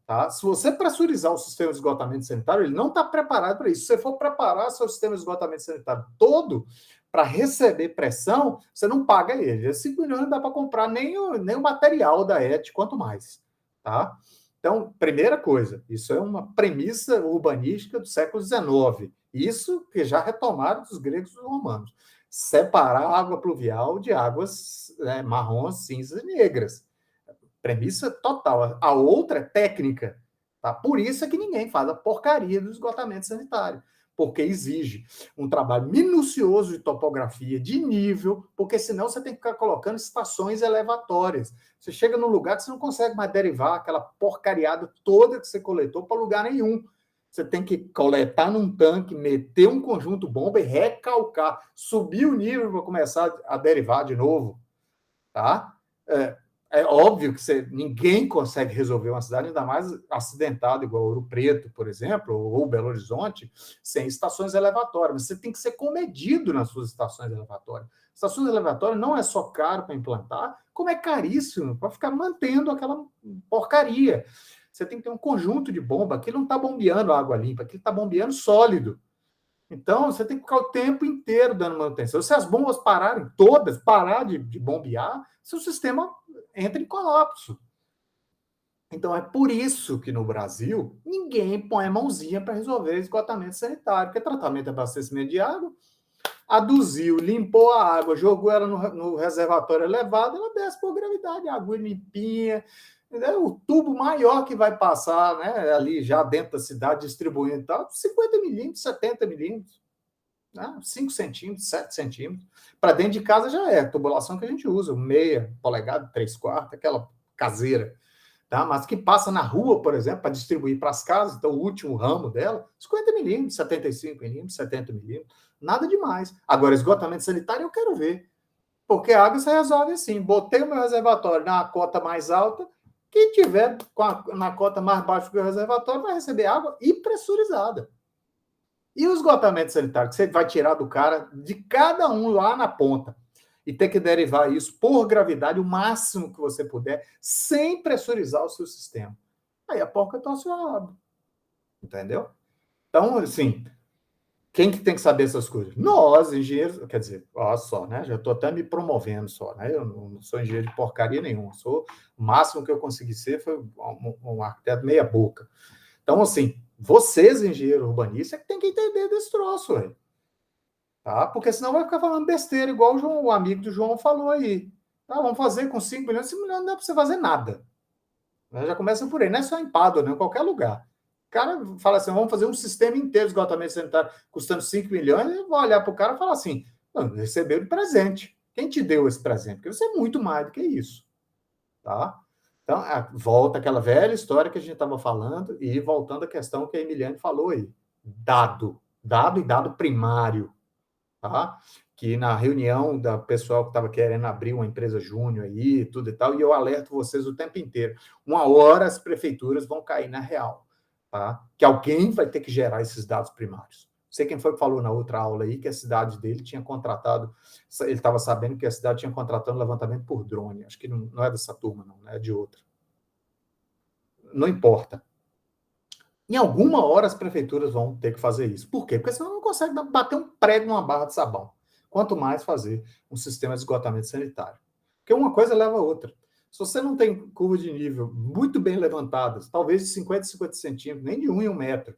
Tá? Se você pressurizar o sistema de esgotamento sanitário, ele não está preparado para isso. Se você for preparar seu sistema de esgotamento sanitário todo para receber pressão, você não paga ele. 5 milhões não dá para comprar nem o material da ET, quanto mais. Tá? Então, primeira coisa, isso é uma premissa urbanística do século XIX. Isso que já retomaram dos gregos e dos romanos. Separar a água pluvial de águas marrons, cinzas e negras. Premissa total. A outra é técnica. Tá? Por isso é que ninguém faz a porcaria do esgotamento sanitário. Porque exige um trabalho minucioso de topografia, de nível, porque senão você tem que ficar colocando estações elevatórias. Você chega num lugar que você não consegue mais derivar aquela porcariada toda que você coletou para lugar nenhum. Você tem que coletar num tanque, meter um conjunto bomba e recalcar, subir o nível para começar a derivar de novo. Tá? É óbvio que ninguém consegue resolver uma cidade, ainda mais acidentada, igual Ouro Preto, por exemplo, ou Belo Horizonte, sem estações elevatórias. Mas você tem que ser comedido nas suas estações elevatórias. Estações elevatórias não é só caro para implantar, como é caríssimo para ficar mantendo aquela porcaria. Você tem que ter um conjunto de bomba. Aquilo não está bombeando água limpa, aquilo está bombeando sólido. Então, você tem que ficar o tempo inteiro dando manutenção. Se as bombas pararem todas, parar de bombear, seu sistema entra em colapso. Então, é por isso que no Brasil, ninguém põe a mãozinha para resolver esgotamento sanitário, porque tratamento e abastecimento de água, aduziu, limpou a água, jogou ela no reservatório elevado, ela desce por gravidade, a água limpinha, o tubo maior que vai passar, né, ali já dentro da cidade, distribuindo e tal, 50 milímetros, 70 milímetros, né, 5 centímetros, 7 centímetros. Para dentro de casa já é a tubulação que a gente usa, meia polegada, 3/4, aquela caseira. Tá? Mas que passa na rua, por exemplo, para distribuir para as casas, então o último ramo dela, 50 milímetros, 75 milímetros, 70 milímetros, nada demais. Agora, esgotamento sanitário eu quero ver, porque a água se resolve assim, botei o meu reservatório na cota mais alta, quem tiver na cota mais baixa do reservatório vai receber água e pressurizada. E o esgotamento sanitário, que você vai tirar do cara, de cada um lá na ponta, e ter que derivar isso por gravidade o máximo que você puder, sem pressurizar o seu sistema. Aí a porca torce o rabo. Entendeu? Então, assim, quem que tem que saber essas coisas? Nós, engenheiros, quer dizer, olha só, né? Já estou até me promovendo só, né? Eu não sou engenheiro de porcaria nenhuma. O máximo que eu consegui ser foi um arquiteto meia boca. Então, assim, vocês, engenheiros urbanistas, é que tem que entender desse troço, aí. Tá? Porque senão vai ficar falando besteira, igual o amigo do João falou aí. Tá, vamos fazer com 5 milhões, 5 milhões não dá para você fazer nada. Já começa por aí, não é só em Pádua, não, em qualquer lugar. O cara fala assim, vamos fazer um sistema inteiro de esgotamento sanitário custando 5 milhões, eu vou olhar para o cara e falar assim, recebeu de presente. Quem te deu esse presente? Porque você é muito mais do que isso. Tá? Então, volta aquela velha história que a gente estava falando e voltando à questão que a Emiliane falou aí. Dado e dado primário. Tá? Que na reunião da pessoal que estava querendo abrir uma empresa júnior aí, tudo e tal, e eu alerto vocês o tempo inteiro. Uma hora as prefeituras vão cair na real, tá? Que alguém vai ter que gerar esses dados primários. Não sei quem foi que falou na outra aula aí que a cidade dele tinha contratado, ele estava sabendo que a cidade tinha contratado um levantamento por drone. Acho que não é dessa turma, não, é de outra. Não importa. Em alguma hora as prefeituras vão ter que fazer isso. Por quê? Porque senão não consegue bater um prego numa barra de sabão. Quanto mais fazer um sistema de esgotamento sanitário. Porque uma coisa leva a outra. Se você não tem curva de nível muito bem levantadas, talvez de 50 a 50 centímetros, nem de 1 em 1 metro,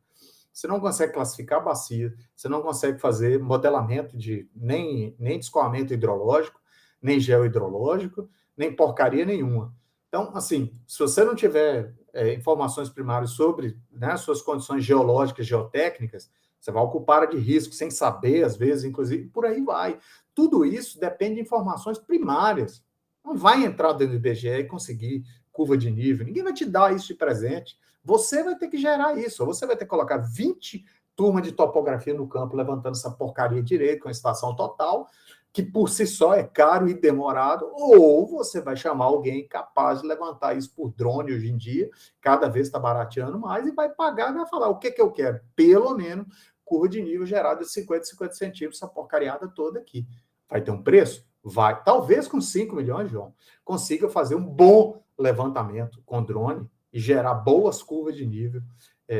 você não consegue classificar a bacia, você não consegue fazer modelamento de nem de escoamento hidrológico, nem geohidrológico, nem porcaria nenhuma. Então, assim, se você não tiver informações primárias sobre, né, suas condições geológicas, geotécnicas, você vai ocupar área de risco sem saber, às vezes, inclusive, por aí vai. Tudo isso depende de informações primárias. Não vai entrar dentro do IBGE e conseguir curva de nível. Ninguém vai te dar isso de presente. Você vai ter que gerar isso. Ou você vai ter que colocar 20 turmas de topografia no campo levantando essa porcaria direito com a estação total, que por si só é caro e demorado, ou você vai chamar alguém capaz de levantar isso por drone hoje em dia, cada vez está barateando mais, e vai pagar e vai falar, o que eu quero? Pelo menos curva de nível gerada de 50 centímetros, essa porcariada toda aqui. Vai ter um preço? Vai. Talvez com 5 milhões, João, consiga fazer um bom levantamento com drone e gerar boas curvas de nível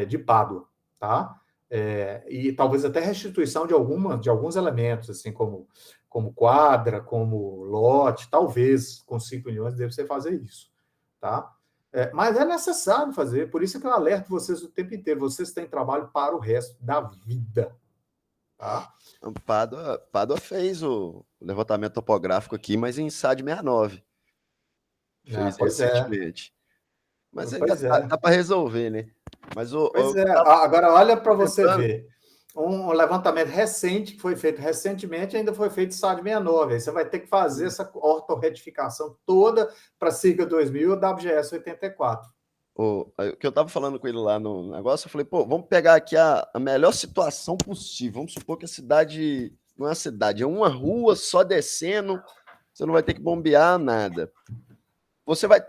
de Pádua, tá? E talvez até restituição de alguns elementos, assim como quadra, como lote, talvez com 5 milhões deve ser fazer isso, tá? Mas é necessário fazer, por isso que eu alerto vocês o tempo inteiro, vocês têm trabalho para o resto da vida, tá? Pádua fez o levantamento topográfico aqui, mas em SAD 69. Fez recentemente. Mas ainda dá para resolver, né? Mas agora olha para você ver. Um levantamento recente que foi feito recentemente ainda foi feito SAD 69. Aí você vai ter que fazer essa ortorretificação toda para CIRCA 2000 ou WGS 84. O que eu estava falando com ele lá no negócio, eu falei, vamos pegar aqui a melhor situação possível. Vamos supor que a cidade não é uma cidade, é uma rua só descendo, você não vai ter que bombear nada.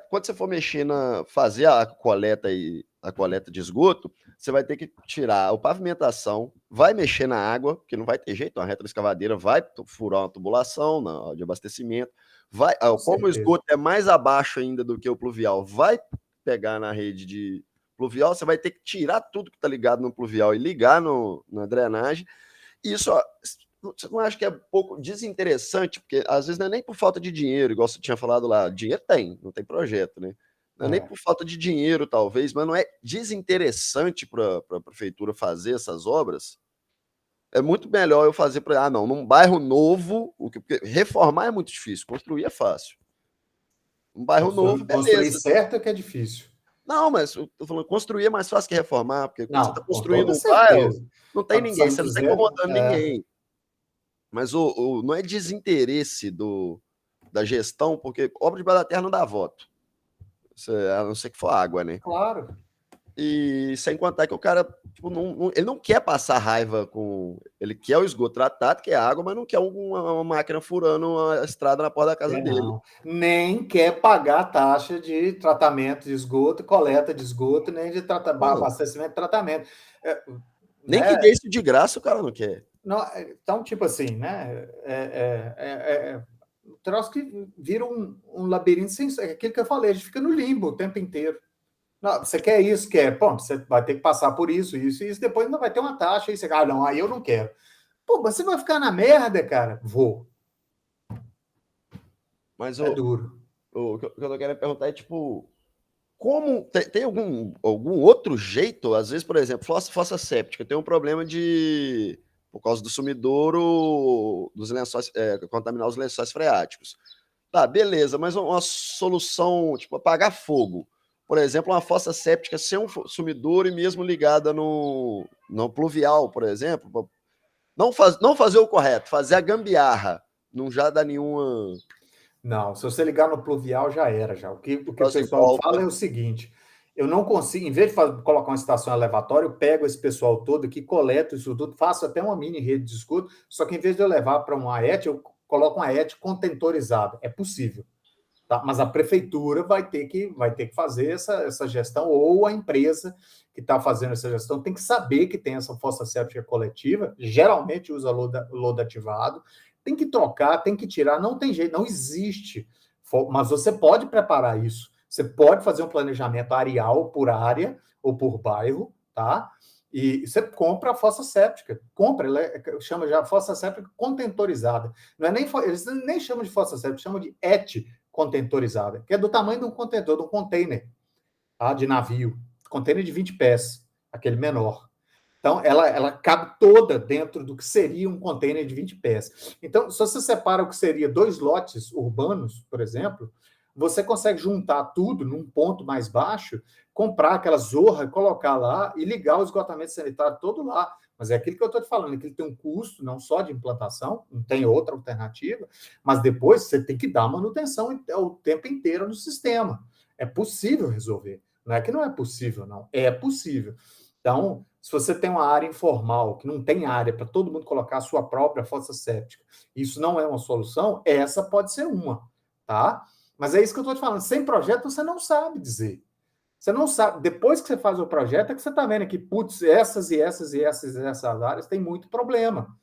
Quando você for mexer fazer a coleta de esgoto, você vai ter que tirar a pavimentação, vai mexer na água, porque não vai ter jeito, uma retroescavadeira vai furar uma tubulação de abastecimento, como o esgoto é mais abaixo ainda do que o pluvial, vai pegar na rede pluvial, você vai ter que tirar tudo que está ligado no pluvial e ligar na drenagem. E isso, ó, você não acha que é um pouco desinteressante? Porque às vezes não é nem por falta de dinheiro, igual você tinha falado lá. Dinheiro tem, não tem projeto, né? Não é nem por falta de dinheiro, talvez, mas não é desinteressante para a prefeitura fazer essas obras? É muito melhor eu fazer para. Não, num bairro novo, porque reformar é muito difícil, construir é fácil. Um bairro novo, beleza. Construir certo é que é difícil. Não, mas eu tô falando, construir é mais fácil que reformar, porque quando Não, você está construindo um certeza. bairro, não tem ninguém, você não está incomodando ninguém. Mas não é desinteresse da gestão, porque obra de Bela Terra não dá voto. A não ser que for água, né? Claro. E sem contar que o cara tipo, ele não quer passar raiva com. Ele quer o esgoto tratado, quer água, mas não quer uma máquina furando a estrada na porta da casa dele. Não. Nem quer pagar a taxa de tratamento de esgoto, coleta de esgoto, nem de abastecimento e tratamento. Nem que dê isso de graça, o cara não quer. Não, então, tipo assim, né? Troço que vira um labirinto sem. Aquilo que eu falei, a gente fica no limbo o tempo inteiro. Não, você quer isso, quer. Pô, você vai ter que passar por isso, depois ainda vai ter uma taxa. Aí você, não, aí eu não quero. Pô, mas você vai ficar na merda, cara? Vou. Mas é duro. O que eu tô querendo perguntar é, tipo, como. Tem algum outro jeito? Às vezes, por exemplo, fossa séptica tem um problema por causa do sumidouro dos lençóis, contaminar os lençóis freáticos. Tá, beleza, mas uma solução, tipo, apagar fogo. Por exemplo, uma fossa séptica sem um sumidouro e mesmo ligada no pluvial, por exemplo. Não fazer o correto, fazer a gambiarra. Não já dá nenhuma... Não, se você ligar no pluvial, já era. Já. O que o pessoal fala é o seguinte, eu não consigo, em vez de colocar uma estação elevatória, eu pego esse pessoal todo aqui, coleto isso tudo, faço até uma mini rede de esgoto, só que em vez de eu levar para uma AET, eu coloco uma AET contentorizada. É possível. Tá? Mas a prefeitura vai ter que fazer essa gestão, ou a empresa que está fazendo essa gestão tem que saber que tem essa fossa séptica coletiva, geralmente usa lodo ativado, tem que trocar, tem que tirar, não tem jeito, não existe. Mas você pode preparar isso. Você pode fazer um planejamento areal por área ou por bairro, tá? E você compra a fossa séptica. Compra, chama já fossa séptica contentorizada. Não é eles nem chamam de fossa séptica, chamam de ET contentorizada, que é do tamanho de um contentor, de um container, tá? De navio. Container de 20 pés, aquele menor. Então, ela cabe toda dentro do que seria um container de 20 pés. Então, se você separa o que seria 2 lotes urbanos, por exemplo, você consegue juntar tudo num ponto mais baixo, comprar aquela zorra, colocar lá e ligar o esgotamento sanitário todo lá. Mas é aquilo que eu estou te falando, que ele tem um custo não só de implantação, não tem outra alternativa, mas depois você tem que dar manutenção o tempo inteiro no sistema. É possível resolver. Não é que não é possível, não. É possível. Então, se você tem uma área informal, que não tem área para todo mundo colocar a sua própria fossa séptica, isso não é uma solução, essa pode ser uma, tá? Mas é isso que eu estou te falando. Sem projeto, você não sabe dizer. Você não sabe. Depois que você faz o projeto, é que você está vendo que, putz, essas áreas têm muito problema.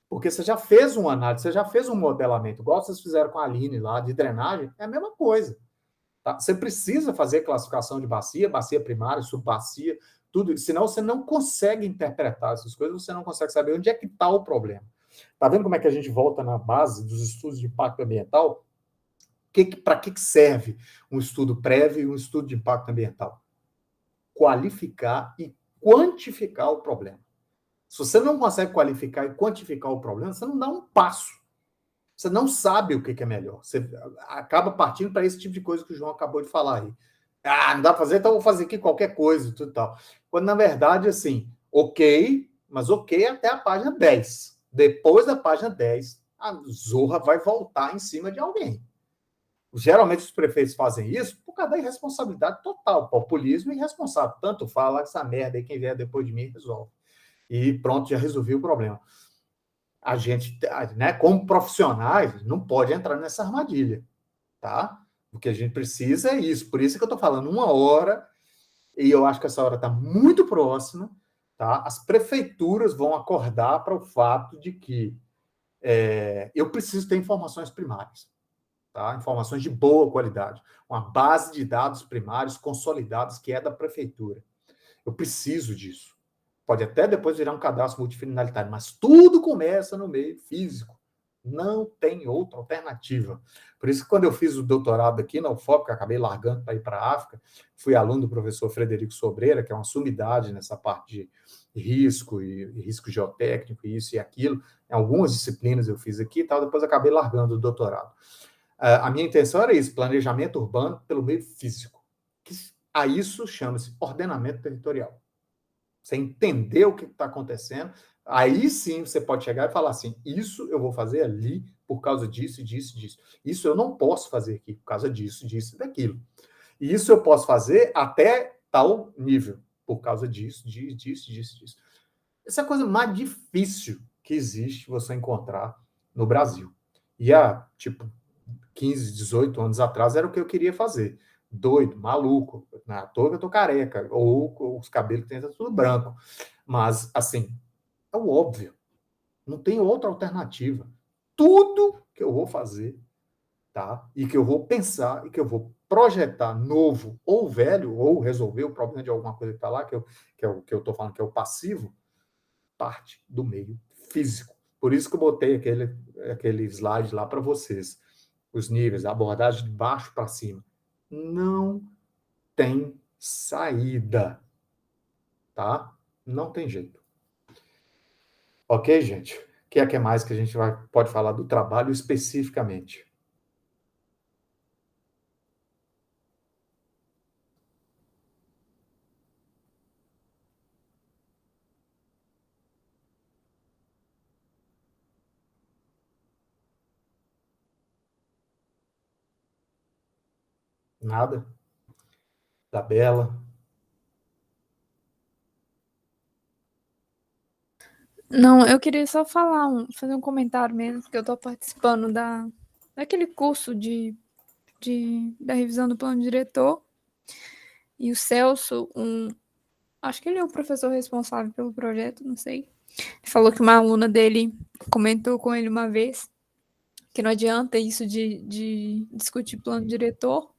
Porque você já fez uma análise, você já fez um modelamento, igual vocês fizeram com a Aline lá, de drenagem, é a mesma coisa. Tá? Você precisa fazer classificação de bacia primária, subbacia, tudo, senão você não consegue interpretar essas coisas, você não consegue saber onde é que está o problema. Tá vendo como é que a gente volta na base dos estudos de impacto ambiental? Para que serve um estudo prévio e um estudo de impacto ambiental? Qualificar e quantificar o problema. Se você não consegue qualificar e quantificar o problema, você não dá um passo. Você não sabe o que é melhor. Você acaba partindo para esse tipo de coisa que o João acabou de falar aí. Não dá para fazer, então eu vou fazer aqui qualquer coisa, tudo tal. Quando, na verdade, assim, mas ok até a página 10. Depois da página 10, a zorra vai voltar em cima de alguém. Geralmente os prefeitos fazem isso por causa da irresponsabilidade total, populismo irresponsável. Tanto fala essa merda aí, quem vier depois de mim resolve. E pronto, já resolvi o problema. A gente, né, como profissionais, não pode entrar nessa armadilha, tá? O que a gente precisa é isso. Por isso que eu estou falando 1 hora, e eu acho que essa hora está muito próxima, tá? As prefeituras vão acordar para o fato de que eu preciso ter informações primárias. tá? Informações de boa qualidade, uma base de dados primários consolidados que é da prefeitura. Eu preciso disso. Pode até depois virar um cadastro multifinalitário, mas tudo começa no meio físico. Não tem outra alternativa. Por isso que quando eu fiz o doutorado aqui na UFOP, que eu acabei largando para ir para a África, fui aluno do professor Frederico Sobreira, que é uma sumidade nessa parte de risco e risco geotécnico, isso e aquilo. Em algumas disciplinas eu fiz aqui e tal, depois acabei largando o doutorado. A minha intenção era isso, planejamento urbano pelo meio físico. A isso chama-se ordenamento territorial. Você entender o que está acontecendo, aí sim você pode chegar e falar assim, isso eu vou fazer ali por causa disso, disso, disso. Isso eu não posso fazer aqui por causa disso, disso e daquilo. E isso eu posso fazer até tal nível, por causa disso, disso, disso, disso. Essa é a coisa mais difícil que existe você encontrar no Brasil. E há, 15, 18 anos atrás era o que eu queria fazer. Doido, maluco, na toa que eu tô careca, ou os cabelos têm tudo branco. Mas, assim, é o óbvio. Não tem outra alternativa. Tudo que eu vou fazer, tá? E que eu vou pensar, e que eu vou projetar novo ou velho, ou resolver o problema de alguma coisa que está lá, que eu tô falando que é o passivo, parte do meio físico. Por isso que eu botei aquele slide lá para vocês. Os níveis, a abordagem de baixo para cima. Não tem saída, tá? Não tem jeito. Ok, gente? O que é mais que a gente pode falar do trabalho especificamente? Nada? Da Bela? Não, eu queria só fazer um comentário mesmo, porque eu estou participando daquele curso da revisão do plano diretor. E o Celso, acho que ele é o professor responsável pelo projeto, não sei. Ele falou que uma aluna dele comentou com ele uma vez que não adianta isso de discutir plano diretor,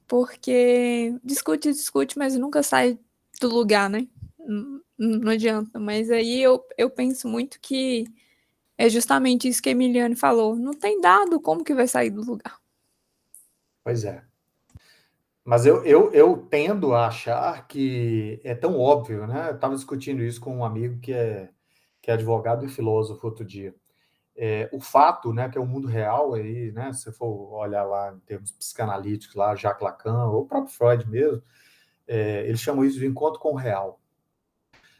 porque discute, mas nunca sai do lugar, né? Não adianta. Mas aí eu penso muito que é justamente isso que a Emiliane falou. Não tem dado, como que vai sair do lugar? Pois é. Mas eu tendo a achar que é tão óbvio, né? Eu estava discutindo isso com um amigo que é advogado e filósofo outro dia. O fato, né, que é o mundo real aí, né? Se você for olhar lá em termos psicanalíticos, lá Jacques Lacan, ou o próprio Freud mesmo, eles chamam isso de encontro com o real.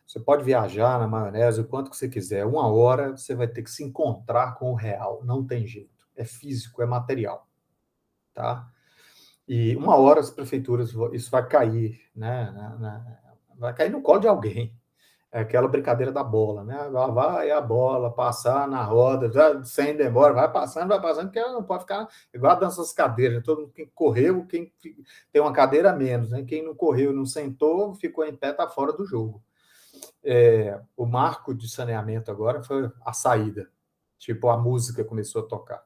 Você pode viajar na maionese o quanto que você quiser. Uma hora você vai ter que se encontrar com o real. Não tem jeito. É físico, é material. Tá? E uma hora as prefeituras, isso vai cair, né? Vai cair no colo de alguém. É aquela brincadeira da bola, né? Vai a bola passar na roda, sem demora, vai passando, porque ela não pode ficar igual a dança das cadeiras. Todo mundo, quem correu, quem tem uma cadeira a menos, né? Quem não correu, não sentou, ficou em pé, está fora do jogo. O marco de saneamento agora foi a saída. Tipo, a música começou a tocar.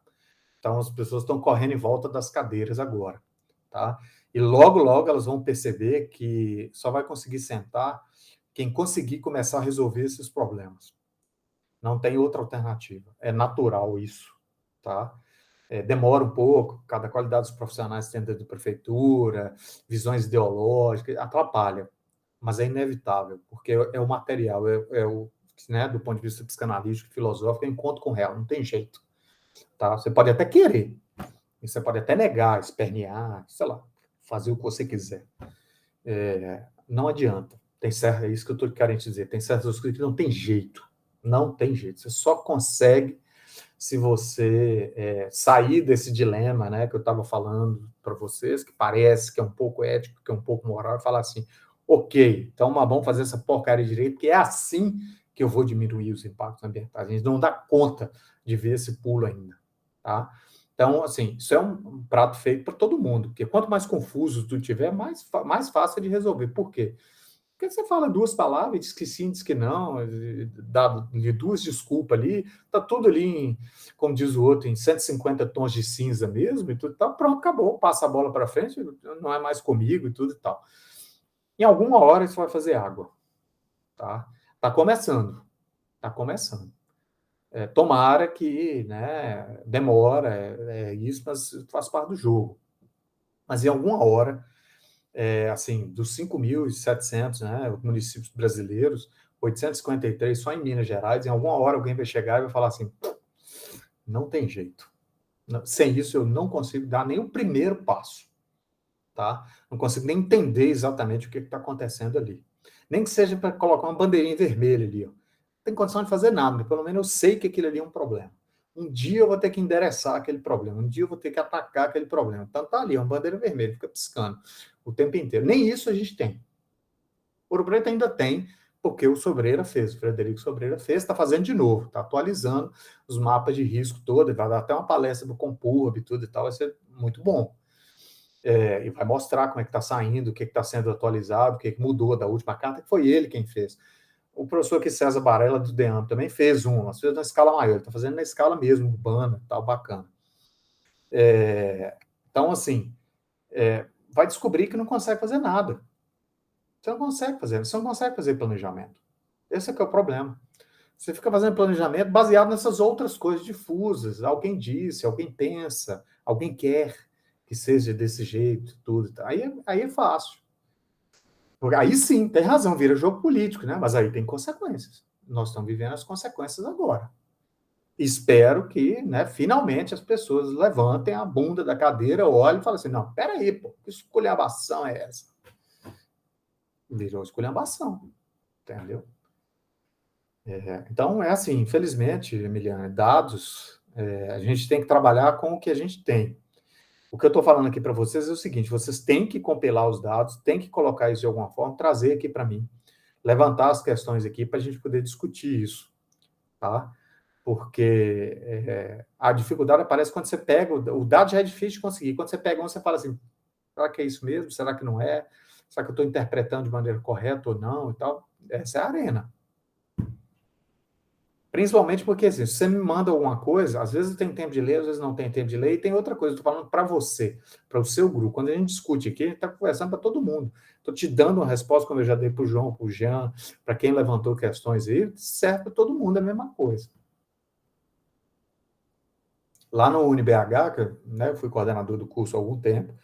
Então, as pessoas estão correndo em volta das cadeiras agora. Tá? E logo, logo elas vão perceber que só vai conseguir sentar quem conseguir começar a resolver esses problemas. Não tem outra alternativa. É natural isso. Tá? Demora um pouco, cada qualidade dos profissionais dentro da prefeitura, visões ideológicas, atrapalha. Mas é inevitável, porque é o material, né, do ponto de vista psicanalítico, filosófico, é encontro com o real, não tem jeito. Tá? Você pode até querer, você pode até negar, espernear, sei lá, fazer o que você quiser. Não adianta. É isso que eu estou querendo dizer. Tem certas coisas que não tem jeito. Não tem jeito. Você só consegue se você sair desse dilema, né, que eu estava falando para vocês, que parece que é um pouco ético, que é um pouco moral, e falar assim, ok, então vamos fazer essa porcaria direito, porque é assim que eu vou diminuir os impactos ambientais. A gente não dá conta de ver esse pulo ainda, tá? Então, assim, isso é um prato feito para todo mundo, porque quanto mais confuso tu tiver, mais fácil de resolver. Por quê? Porque você fala duas palavras, diz que sim, diz que não, dá duas desculpas ali, tá tudo ali, como diz o outro, em 150 tons de cinza mesmo, e tudo e tal, pronto, acabou, passa a bola para frente, não é mais comigo e tudo e tal. Em alguma hora isso vai fazer água, tá? Tá começando. Tomara que, né, demora, isso, mas faz parte do jogo. Mas em alguma hora, assim, dos 5.700, né, municípios brasileiros, 853 só em Minas Gerais, em alguma hora alguém vai chegar e vai falar assim, não tem jeito. Sem isso eu não consigo dar nem o primeiro passo, tá? Não consigo nem entender exatamente o que está acontecendo ali. Nem que seja para colocar uma bandeirinha vermelha ali, ó. Não tem condição de fazer nada, pelo menos eu sei que aquilo ali é um problema. Um dia eu vou ter que endereçar aquele problema, um dia eu vou ter que atacar aquele problema. Então tá ali, uma bandeira vermelha, fica piscando o tempo inteiro. Nem isso a gente tem. Ouro Preto ainda tem, porque o Sobreira fez, o Frederico Sobreira fez, está fazendo de novo, está atualizando os mapas de risco todo, vai dar até uma palestra do Compurb e tudo e tal, vai ser muito bom. E vai mostrar como é que está saindo, o que está sendo atualizado, o que mudou da última carta, que foi ele quem fez. O professor aqui, César Barella, do DEAM, também fez mas fez na escala maior, ele está fazendo na escala mesmo, urbana, tal, bacana. Então, assim, vai descobrir que não consegue fazer nada. Você não consegue fazer planejamento. Esse é que é o problema. Você fica fazendo planejamento baseado nessas outras coisas difusas. Alguém disse, alguém pensa, alguém quer que seja desse jeito, tudo. Aí é fácil. Porque aí sim, tem razão, vira jogo político, né? Mas aí tem consequências. Nós estamos vivendo as consequências agora. Espero que, né, finalmente as pessoas levantem a bunda da cadeira, olhem e falem assim, não, peraí, pô, que esculhambação é essa? Virou esculhambação, entendeu? Então, assim, infelizmente, Emiliana, dados, a gente tem que trabalhar com o que a gente tem. O que eu estou falando aqui para vocês é o seguinte, vocês têm que compilar os dados, têm que colocar isso de alguma forma, trazer aqui para mim, levantar as questões aqui para a gente poder discutir isso, tá? Porque a dificuldade aparece quando você pega, o dado já é difícil de conseguir, quando você pega você fala assim, será que é isso mesmo? Será que não é? Será que eu estou interpretando de maneira correta ou não? E tal? Essa é a arena. Principalmente porque, assim, se você me manda alguma coisa, às vezes eu tenho tempo de ler, às vezes não tenho tempo de ler, e tem outra coisa, eu estou falando para você, para o seu grupo. Quando a gente discute aqui, a gente está conversando para todo mundo. Estou te dando uma resposta, como eu já dei para o João, para o Jean, para quem levantou questões aí, serve para todo mundo, é a mesma coisa. Lá no UniBH, que eu fui coordenador do curso há algum tempo,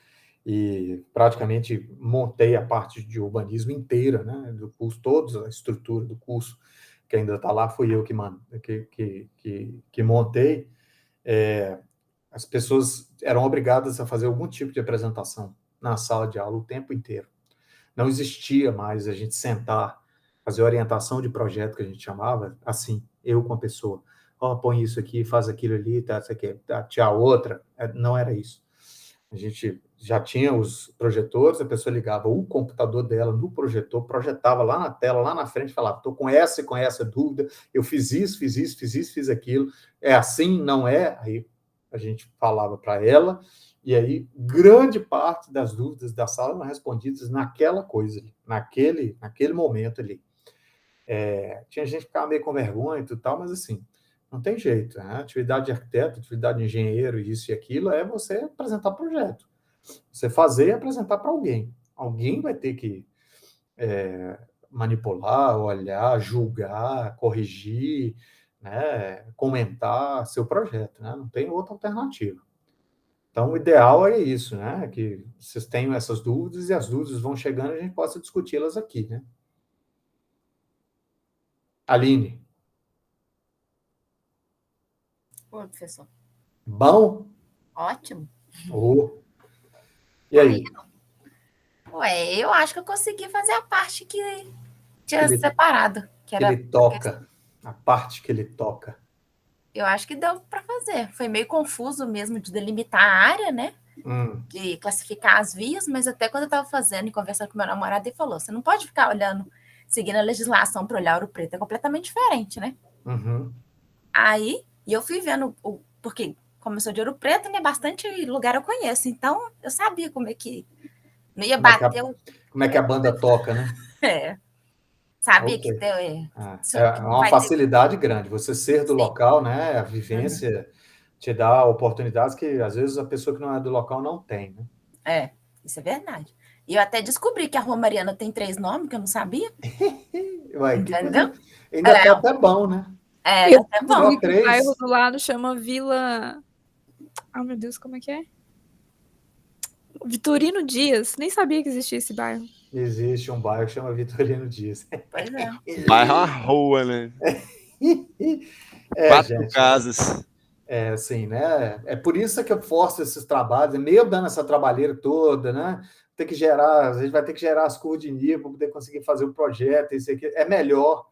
e praticamente montei a parte de urbanismo inteira, né, do curso, toda a estrutura do curso, que ainda está lá, fui eu que montei. As pessoas eram obrigadas a fazer algum tipo de apresentação na sala de aula o tempo inteiro. Não existia mais a gente sentar, fazer orientação de projeto, que a gente chamava, assim, eu com a pessoa. Põe isso aqui, faz aquilo ali, tá, isso aqui, tá, tinha outra. Não era isso. A gente já tinha os projetores, a pessoa ligava o computador dela no projetor, projetava lá na tela, lá na frente, falava, estou com essa e com essa dúvida, eu fiz isso, fiz aquilo, é assim, não é? Aí a gente falava para ela, e aí grande parte das dúvidas da sala eram respondidas naquela coisa, naquele momento ali. Tinha gente que ficava meio com vergonha e tal, mas assim, não tem jeito, né? Atividade de arquiteto, atividade de engenheiro, isso e aquilo, é você apresentar projeto. Você fazer e apresentar para alguém. Alguém vai ter que manipular, olhar, julgar, corrigir, né? Comentar seu projeto, né? Não tem outra alternativa. Então, o ideal é isso, né? Que vocês tenham essas dúvidas e as dúvidas vão chegando e a gente possa discuti-las aqui, né? Aline. Oi, professor. Bom? Ótimo. E aí? Eu acho que eu consegui fazer a parte que tinha separado. Que ele toca, a parte que ele toca. Eu acho que deu para fazer. Foi meio confuso mesmo de delimitar a área, né? De classificar as vias, mas até quando eu estava fazendo e conversando com meu namorado, ele falou, você não pode ficar olhando, seguindo a legislação para olhar Ouro Preto, é completamente diferente, né? Aí, e eu fui vendo, porque como eu sou de Ouro Preto, né, bastante lugar eu conheço, então eu sabia como é que não ia bater. Como é que a banda toca, né? Sabe Okay. que é uma facilidade grande. Você ser do local, né? A vivência te dá oportunidades que, às vezes, a pessoa que não é do local não tem, né? Isso é verdade. E eu até descobri que a Rua Mariana tem 3 nomes, que eu não sabia. Ué, Entendeu? Ainda tá até bom, né? Tá até bom. O bairro do lado chama Vila... Ah, meu Deus, como é que é? Vitorino Dias. Nem sabia que existia esse bairro. Existe um bairro que chama Vitorino Dias. Pois é. Bairro a rua, né? 4 gente, casas. Assim, né? É por isso que eu forço esses trabalhos, meio dando essa trabalheira toda, né? A gente vai ter que gerar as curvas de nível para poder conseguir fazer o projeto, isso aqui. É melhor,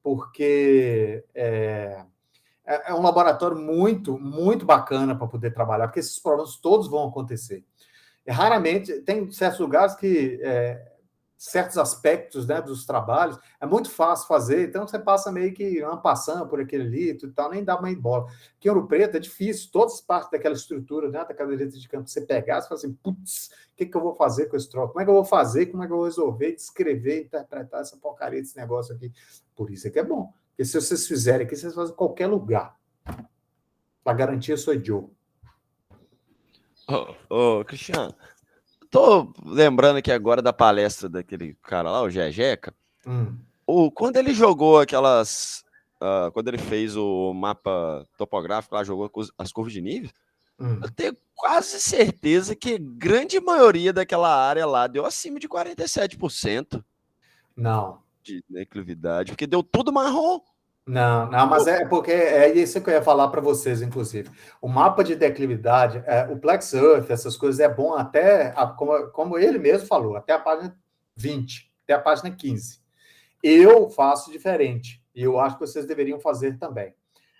porque é um laboratório muito, muito bacana para poder trabalhar, porque esses problemas todos vão acontecer. E raramente, tem certos lugares que certos aspectos, né, dos trabalhos é muito fácil fazer, então você passa meio que passando por aquele ali e tal, nem dá mais bola. Aqui em Ouro Preto é difícil, todas as partes daquela estrutura, né, da caderneta de campo, você pegar, você fala assim, putz, o que eu vou fazer com esse troço? Como é que eu vou fazer? Como é que eu vou resolver, descrever, interpretar essa porcaria desse negócio aqui? Por isso é que é bom. Porque se vocês fizerem aqui, vocês fazem em qualquer lugar. A garantia sou eu. Cristiano, tô lembrando aqui agora da palestra daquele cara lá, o Jejeca. Quando ele jogou quando ele fez o mapa topográfico lá, jogou as curvas de nível, eu tenho quase certeza que grande maioria daquela área lá deu acima de 47%. Não. De declividade, porque deu tudo marrom. Não, mas é porque é isso que eu ia falar para vocês, inclusive. O mapa de declividade, o Plex Earth, essas coisas, é bom até, como ele mesmo falou, até a página 20, até a página 15. Eu faço diferente, e eu acho que vocês deveriam fazer também.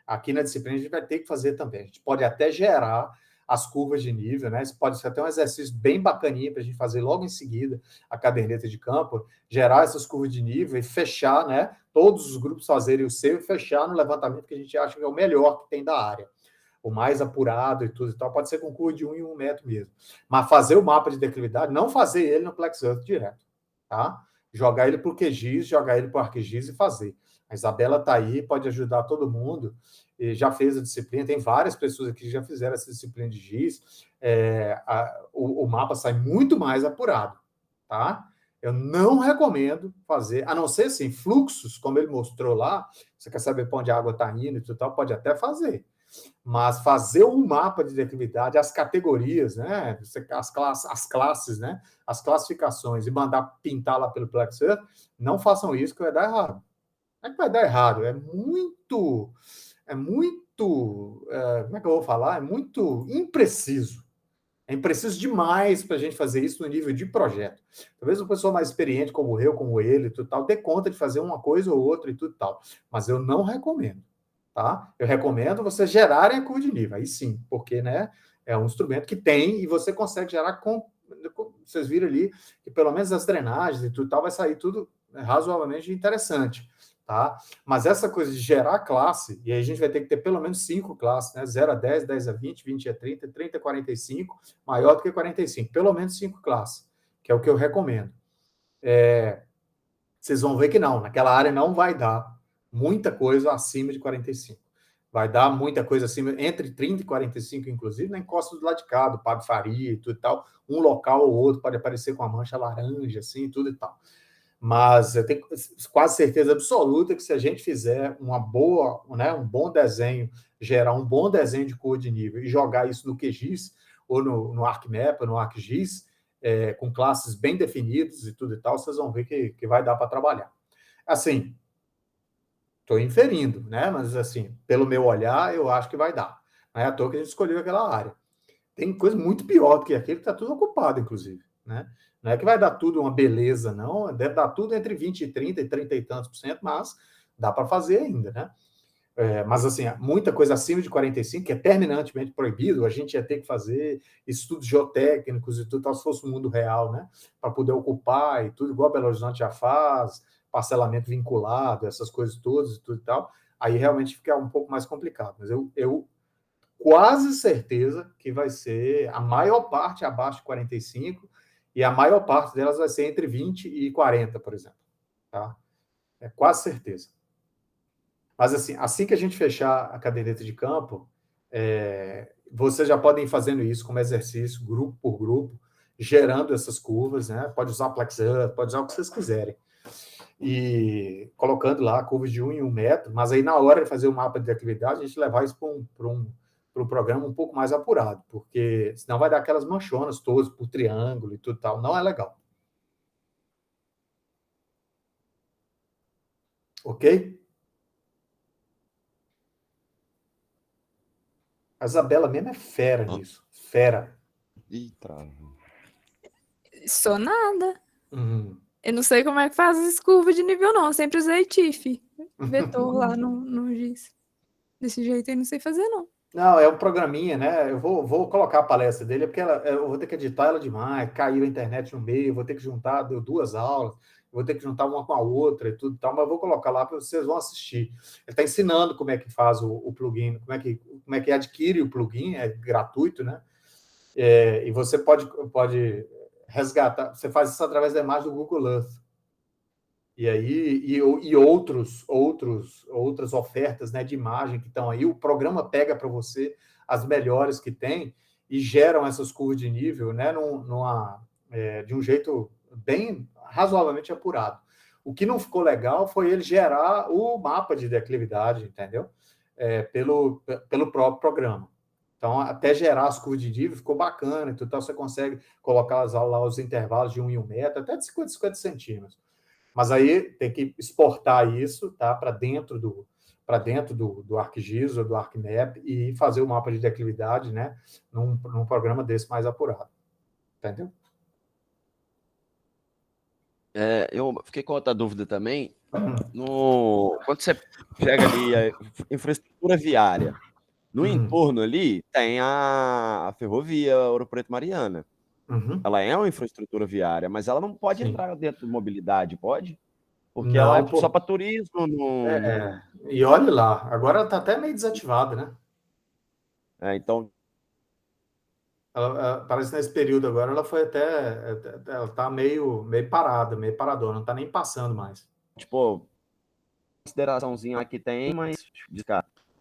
Aqui na disciplina a gente vai ter que fazer também. A gente pode até gerar as curvas de nível, né? Isso pode ser até um exercício bem bacaninha para a gente fazer logo em seguida a caderneta de campo, gerar essas curvas de nível e fechar, né? Todos os grupos fazerem o seu e fechar no levantamento que a gente acha que é o melhor que tem da área. O mais apurado e tudo e tal, pode ser com curva de 1 em 1 metro mesmo. Mas fazer o mapa de declividade, não fazer ele no Plex Earth direto, tá? Jogar ele para o QGIS, jogar ele para o ArcGIS e fazer. A Isabela está aí, pode ajudar todo mundo, e já fez a disciplina, tem várias pessoas aqui que já fizeram essa disciplina de GIS, o mapa sai muito mais apurado, tá? Eu não recomendo fazer, a não ser assim, fluxos, como ele mostrou lá, você quer saber para onde a água está indo e tudo tal, pode até fazer. Mas fazer um mapa de declividade, as categorias, né? As classes, né? As classificações e mandar pintar lá pelo Plex Earth, não façam isso que vai dar errado. Não é que vai dar errado, é muito, como é que eu vou falar? É muito impreciso. É impreciso demais para a gente fazer isso no nível de projeto. Talvez uma pessoa mais experiente, como eu, como ele, tudo tal, dê conta de fazer uma coisa ou outra e tudo tal. Mas eu não recomendo, tá? Eu recomendo vocês gerarem a curva de nível. Aí sim, porque, né, é um instrumento que tem e você consegue gerar vocês viram ali que pelo menos as drenagens e tudo tal vai sair tudo razoavelmente interessante. Tá? Mas essa coisa de gerar classe, e aí a gente vai ter que ter pelo menos 5 classes, né? 0 a 10, 10 a 20, 20 a 30, 30 a 45, maior do que 45, pelo menos 5 classes, que é o que eu recomendo. Vocês vão ver que não, naquela área não vai dar muita coisa acima de 45. Vai dar muita coisa acima, entre 30 e 45, inclusive, na encosta do lado de cá, do Pablo Faria e tudo e tal. Um local ou outro pode aparecer com a mancha laranja, assim, tudo e tal. Mas eu tenho quase certeza absoluta que se a gente fizer uma boa, né, um bom desenho, gerar um bom desenho de curva de nível e jogar isso no QGIS, ou no ArcMap, ou no ArcGIS, com classes bem definidas e tudo e tal, vocês vão ver que vai dar para trabalhar. Assim, estou inferindo, né? Mas assim, pelo meu olhar, eu acho que vai dar. Não é à toa que a gente escolheu aquela área. Tem coisa muito pior do que aquilo que está tudo ocupado, inclusive, né? Não é que vai dar tudo uma beleza, não. Deve dar tudo entre 20 e 30 e 30 e tantos %, mas dá para fazer ainda, né? Mas, assim, muita coisa acima de 45, que é terminantemente proibido, a gente ia ter que fazer estudos geotécnicos e tudo, se fosse o mundo real, né? Para poder ocupar e tudo, igual Belo Horizonte já faz, parcelamento vinculado, essas coisas todas e tudo e tal. Aí realmente fica um pouco mais complicado. Mas eu quase certeza que vai ser a maior parte abaixo de 45, e a maior parte delas vai ser entre 20 e 40, por exemplo. tá? É quase certeza. Mas assim que a gente fechar a caderneta de campo, vocês já podem ir fazendo isso como exercício, grupo por grupo, gerando essas curvas, né? Pode usar PlexUp, pode usar o que vocês quiserem. E colocando lá curvas de 1 em 1 metro, mas aí na hora de fazer o mapa de atividade, a gente levar isso para um programa um pouco mais apurado, porque senão vai dar aquelas manchonas todas por triângulo e tudo tal. Não é legal. Ok? A Isabela mesmo é fera nisso. Fera. Ih, trava. Sou nada. Eu não sei como é que faz as curvas de nível, não. Eu sempre usei TIFF. Vetor lá no GIS. Desse jeito aí não sei fazer, não. Não, é um programinha, né? Eu vou colocar a palestra dele, porque eu vou ter que editar ela demais, caiu a internet no meio, eu vou ter que juntar, deu 2 aulas, vou ter que juntar uma com a outra e tudo e tal, mas eu vou colocar lá para vocês vão assistir. Ele está ensinando como é que faz o plugin, como é que adquire o plugin, é gratuito, né? E você pode resgatar, você faz isso através da imagem do Google Earth. E aí, outras ofertas, né, de imagem que estão aí, o programa pega para você as melhores que tem e geram essas curvas de nível, né, de um jeito bem razoavelmente apurado. O que não ficou legal foi ele gerar o mapa de declividade, entendeu? Pelo próprio programa. Então, até gerar as curvas de nível ficou bacana, então você consegue colocar lá os intervalos de 1 em 1 metro, até de 50 centímetros. Mas aí tem que exportar isso, tá, para dentro do ArcGIS ou do ArcMap e fazer o mapa de declividade, né, num programa desse mais apurado. Entendeu? Eu fiquei com outra dúvida também. Quando você pega ali a infraestrutura viária, no entorno ali tem a ferrovia Ouro Preto Mariana. Ela é uma infraestrutura viária, mas ela não pode entrar dentro de mobilidade, pode? Porque ela é só para turismo. E olha lá, agora ela está até meio desativada, né? Então. Ela, parece que nesse período agora ela foi ela está meio parada, meio paradona, não está nem passando mais. Tipo, consideraçãozinha aqui tem, mas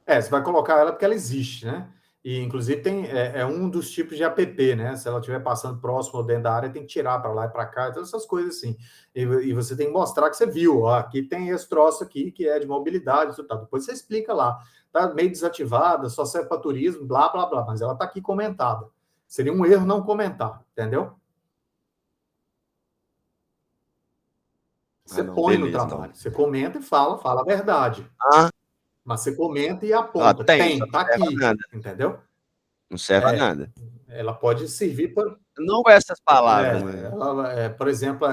você vai colocar ela porque ela existe, né? E, inclusive, é um dos tipos de app, né? Se ela estiver passando próximo ou dentro da área, tem que tirar para lá e para cá, todas essas coisas assim. E você tem que mostrar que você viu, ó, aqui tem esse troço aqui que é de mobilidade, tudo, tá. Depois você explica lá. Tá meio desativada, só serve para turismo, blá, blá, blá, mas ela está aqui comentada. Seria um erro não comentar, entendeu? Você põe no trabalho, você comenta e fala a verdade. Mas você comenta e aponta. Tá aqui, entendeu? Não serve a nada. Ela pode servir para... Não com essas palavras. Por exemplo,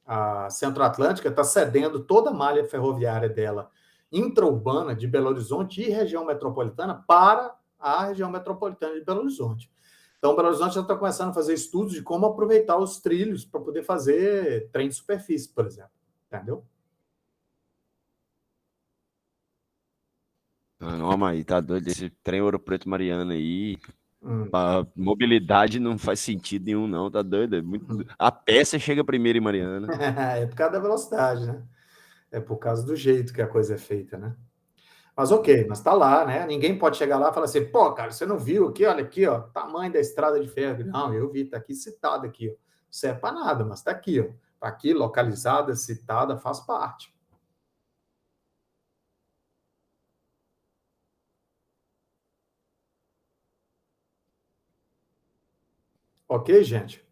a Centro-Atlântica está cedendo toda a malha ferroviária dela intra-urbana de Belo Horizonte e região metropolitana para a região metropolitana de Belo Horizonte. Então, Belo Horizonte já está começando a fazer estudos de como aproveitar os trilhos para poder fazer trem de superfície, por exemplo. Entendeu? Não, mas tá doido esse trem Ouro Preto Mariana aí. A mobilidade não faz sentido nenhum, não, tá doido. A pé você chega primeiro em Mariana. É por causa da velocidade, né? É por causa do jeito que a coisa é feita, né? Mas ok, mas tá lá, né? Ninguém pode chegar lá e falar assim, pô, cara, você não viu aqui? Olha aqui, ó, tamanho da estrada de ferro. Não, eu vi, tá aqui citado aqui, ó. Não serve para nada, mas tá aqui, ó. Tá aqui, localizada, citada, faz parte. Ok, gente?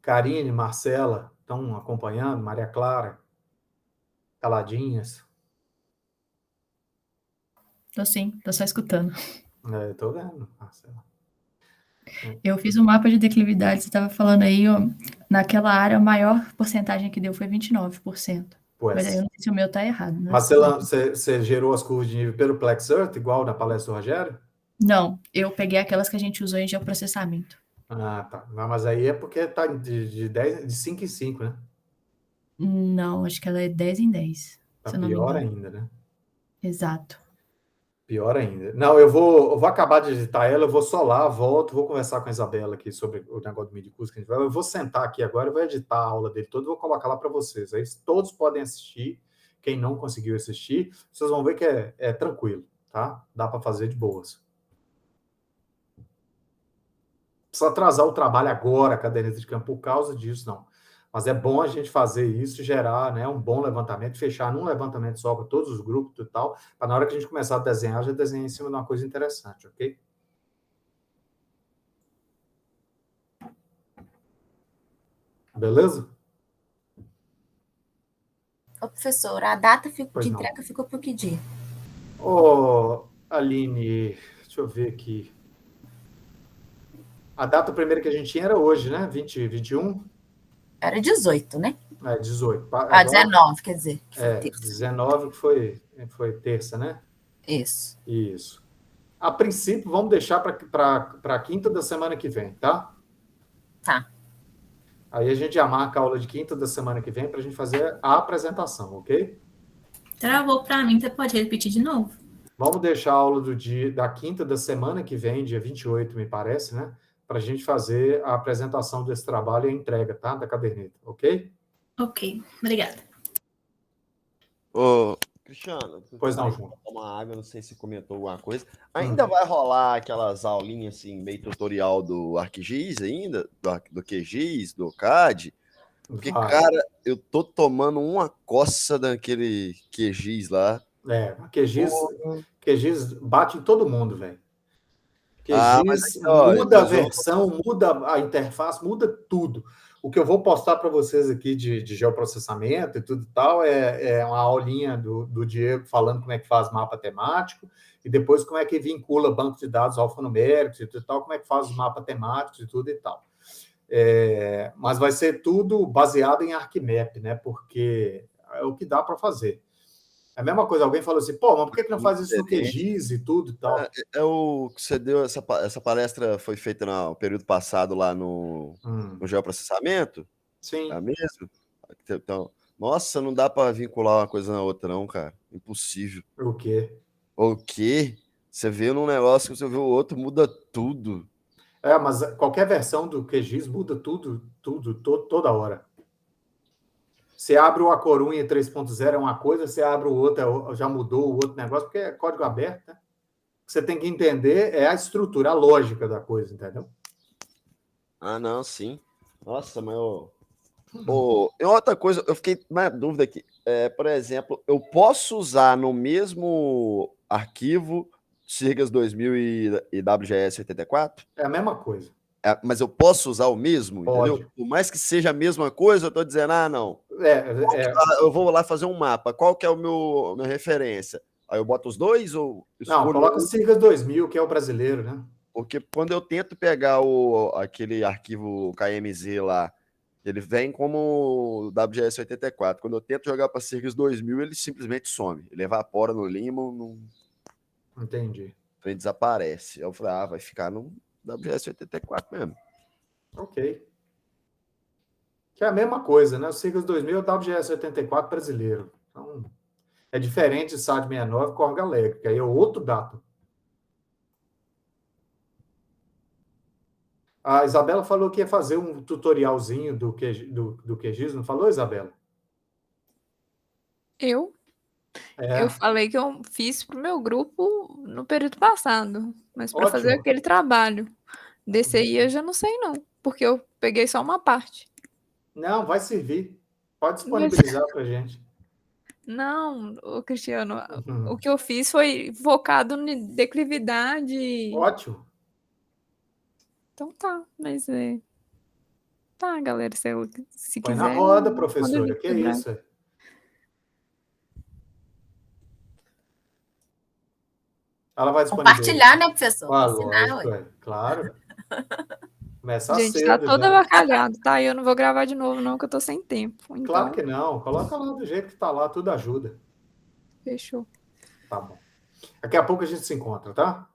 Karine, Marcela, estão acompanhando? Maria Clara? Caladinhas? Tô sim, tô só escutando. Tô vendo, Marcela. Eu fiz um mapa de declividade, você estava falando aí, ó, naquela área a maior porcentagem que deu foi 29%. Mas aí eu não sei se o meu tá errado, né? Mas você gerou as curvas de nível pelo PlexUp, igual na palestra do Rogério? Não, eu peguei aquelas que a gente usou em geoprocessamento. Tá. Não, mas aí é porque tá de 5 em 5, né? Não, acho que ela é 10 em 10. Tá pior ainda, né? Exato. Pior ainda. Não, eu vou acabar de editar ela, eu vou só lá, volto, vou conversar com a Isabela aqui sobre o negócio do MIDI Curso que a gente vai. Eu vou sentar aqui agora, eu vou editar a aula dele toda e vou colocar lá para vocês. Aí todos podem assistir. Quem não conseguiu assistir, vocês vão ver que é tranquilo, tá? Dá para fazer de boas. Precisa atrasar o trabalho agora, a caderneta de campo, por causa disso, não. Mas é bom a gente fazer isso, gerar, né, um bom levantamento, fechar num levantamento só para todos os grupos e tal, para na hora que a gente começar a desenhar, já desenhar em cima de uma coisa interessante, ok? Beleza? Ô, professor, a data de entrega ficou por que dia? Ô, Aline, deixa eu ver aqui. A data primeira que a gente tinha era hoje, né? 20, 21? Era 18, né? 18. Agora, 19, quer dizer. Que foi terça. 19 que foi terça, né? Isso. Isso. A princípio, vamos deixar para a quinta da semana que vem, tá? Tá. Aí a gente já marca a aula de quinta da semana que vem para a gente fazer a apresentação, ok? Travou para mim, você pode repetir de novo? Vamos deixar a aula da quinta da semana que vem, dia 28, me parece, né? Para a gente fazer a apresentação desse trabalho e a entrega, tá? Da caderneta, ok? Ok, obrigada. Ô, Cristiano, pois não, João. Tomar água, não sei se comentou alguma coisa. Ainda vai rolar aquelas aulinhas assim, meio tutorial do ArcGIS ainda? Do QGIS, do CAD? Porque, cara, eu tô tomando uma coça daquele QGIS lá. O QGIS bate em todo mundo, velho. QGIS muda a versão, muda a interface, muda tudo. O que eu vou postar para vocês aqui de geoprocessamento e tudo e tal é uma aulinha do Diego falando como é que faz mapa temático e depois como é que vincula banco de dados alfanuméricos e tudo e tal, como é que faz os mapas temáticos e tudo e tal. Mas vai ser tudo baseado em ArcMap, né? Porque é o que dá para fazer. É a mesma coisa, alguém falou assim, pô, mas por que não faz isso no QGIS e tudo e tal? O que você deu, essa palestra foi feita no período passado lá no geoprocessamento? Sim. É mesmo? Então, nossa, não dá para vincular uma coisa na outra não, cara. Impossível. O quê? O quê? Você vê num negócio, você vê o outro, muda tudo. Mas qualquer versão do QGIS muda tudo, toda hora. Você abre o Acorunha 3.0 é uma coisa, você abre o outro, já mudou o outro negócio, porque é código aberto, né? O que você tem que entender é a estrutura, a lógica da coisa, entendeu? Ah, não, sim. Nossa, mas e outra coisa, eu fiquei na dúvida aqui. Por exemplo, eu posso usar no mesmo arquivo Sirgas 2000 e WGS 84? É a mesma coisa. Mas eu posso usar o mesmo, Pode. Entendeu? Por mais que seja a mesma coisa, eu estou dizendo, não. Eu vou lá fazer um mapa. Qual que é a minha referência? Aí eu boto os dois ou... Não, coloca Sirgas 2000, que é o brasileiro, né? Porque quando eu tento pegar aquele arquivo KMZ lá, ele vem como WGS 84. Quando eu tento jogar para Sirgas 2000, ele simplesmente some. Ele evapora no limbo. Entendi. Ele desaparece. Eu falei, vai ficar no WGS 84 mesmo. Ok. Que é a mesma coisa, né? O Sirgas 2000 é o WGS 84 brasileiro. Então, é diferente de SAD 69 com Orga Alegre, que aí é outro dado. A Isabela falou que ia fazer um tutorialzinho do QGIS, não falou, Isabela? Eu falei que eu fiz pro meu grupo no período passado, mas para fazer aquele trabalho. Desse aí eu já não sei não, porque eu peguei só uma parte. Não, vai servir. Pode disponibilizar para a gente. Não, Cristiano, o que eu fiz foi focado em declividade. Ótimo. Então tá, mas tá, galera, se Põe quiser. na roda, professora, que é isso? Ela vai disponibilizar. Compartilhar, né, professor? Lógico, claro. Começar gente, cedo. Tá todo avacalhado, tá? Eu não vou gravar de novo, não, que eu tô sem tempo. Então... Claro que não. Coloca lá do jeito que tá lá, tudo ajuda. Fechou. Tá bom. Daqui a pouco a gente se encontra, tá?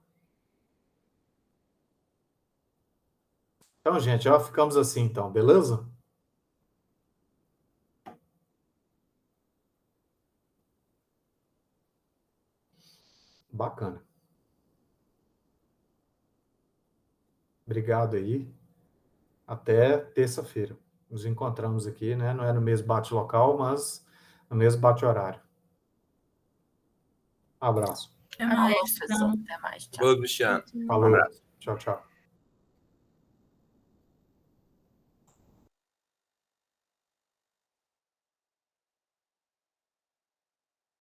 Então, gente, ficamos assim, então, beleza? Bacana. Obrigado aí. Até terça-feira. Nos encontramos aqui, né? Não é no mesmo bate-local, mas no mesmo bate-horário. Abraço. Até mais. Tchau. Falou, Cristiano. Falou. Tchau, tchau.